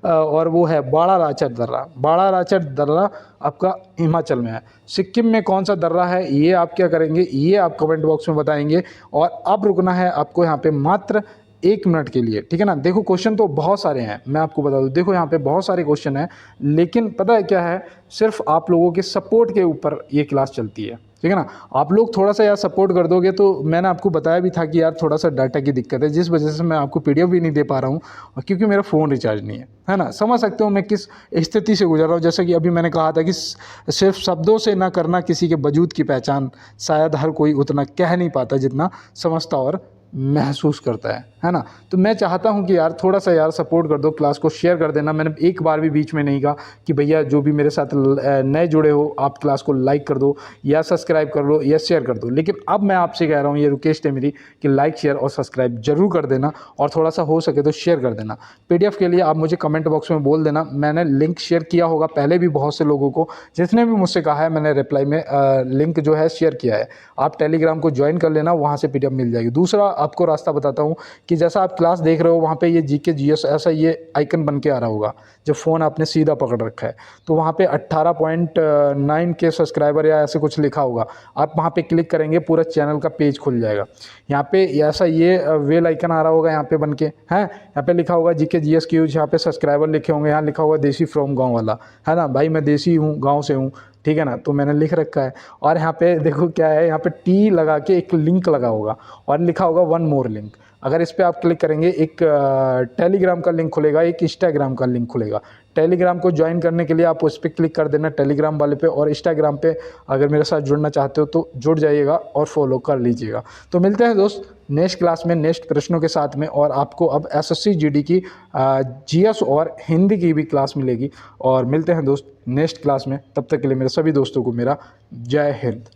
और वो है बाड़ा राचर दर्रा। बाड़ा राचर दर्रा आपका हिमाचल में है। सिक्किम में कौन सा दर्रा है ये आप क्या करेंगे, ये आप कमेंट बॉक्स में बताएंगे। और अब रुकना है आपको यहाँ पे मात्र 1 मिनट के लिए, ठीक है ना। देखो क्वेश्चन तो बहुत सारे हैं, मैं आपको बता दूं, देखो यहाँ पे बहुत सारे क्वेश्चन हैं, लेकिन पता है क्या है, सिर्फ आप लोगों के सपोर्ट के ऊपर ये क्लास चलती है, ठीक है ना। आप लोग थोड़ा सा यार सपोर्ट कर दोगे तो मैंने आपको बताया भी था कि यार थोड़ा सा डाटा की दिक्कत है, जिस वजह से मैं आपको पीडीएफ भी नहीं दे पा रहा हूँ, और क्योंकि मेरा फ़ोन रिचार्ज नहीं है ना। समझ सकते हो मैं किस स्थिति से गुजर रहा हूँ। जैसे कि अभी मैंने कहा था कि सिर्फ शब्दों से ना करना किसी के वजूद की पहचान, शायद हर कोई उतना कह नहीं पाता जितना समझता और महसूस करता है ना। तो मैं चाहता हूं कि यार थोड़ा सा यार सपोर्ट कर दो, क्लास को शेयर कर देना। मैंने एक बार भी बीच में नहीं कहा कि भैया जो भी मेरे साथ नए जुड़े हो आप क्लास को लाइक कर दो या सब्सक्राइब कर लो या शेयर कर दो, लेकिन अब मैं आपसे कह रहा हूं, ये रिक्वेस्ट है मेरी कि लाइक शेयर और सब्सक्राइब जरूर कर देना, और थोड़ा सा हो सके तो शेयर कर देना। पीडीएफ के लिए आप मुझे कमेंट बॉक्स में बोल देना, मैंने लिंक शेयर किया होगा पहले भी बहुत से लोगों को, जिसने भी मुझसे कहा है मैंने रिप्लाई में लिंक जो है शेयर किया है। आप टेलीग्राम को ज्वाइन कर लेना, वहाँ से पीडीएफ मिल जाएगी। दूसरा आपको रास्ता बताता हूँ कि जैसा आप क्लास देख रहे हो वहाँ पे ये जीके जीएस ऐसा ये आइकन बन के आ रहा होगा, जब फ़ोन आपने सीधा पकड़ रखा है तो वहाँ पे 18.9 के सब्सक्राइबर या ऐसे कुछ लिखा होगा। आप वहाँ पे क्लिक करेंगे पूरा चैनल का पेज खुल जाएगा। यहाँ पे ऐसा ये वेल आइकन आ रहा होगा, यहाँ पे बन के हैं, यहाँ पे लिखा होगा जीके जीएस की, यहाँ पे सब्सक्राइबर लिखे होंगे, यहाँ लिखा होगा देसी फ्रॉम गाँव वाला, है ना भाई, मैं देसी हूँ, गाँव से हूँ, ठीक है ना, तो मैंने लिख रखा है। और यहाँ पे देखो क्या है, यहाँ पे टी लगा के एक लिंक लगा होगा और लिखा होगा 1 मोर लिंक। अगर इस पर आप क्लिक करेंगे एक टेलीग्राम का लिंक खुलेगा, एक इंस्टाग्राम का लिंक खुलेगा। टेलीग्राम को ज्वाइन करने के लिए आप उस पर क्लिक कर देना, टेलीग्राम वाले पे, और इंस्टाग्राम पे अगर मेरे साथ जुड़ना चाहते हो तो जुड़ जाइएगा और फॉलो कर लीजिएगा। तो मिलते हैं दोस्त नेक्स्ट क्लास में नेक्स्ट प्रश्नों के साथ में, और आपको अब एसएससी जीडी की जीएस और हिंदी की भी क्लास मिलेगी। और मिलते हैं दोस्त नेक्स्ट क्लास में, तब तक के लिए मेरे सभी दोस्तों को मेरा जय हिंद।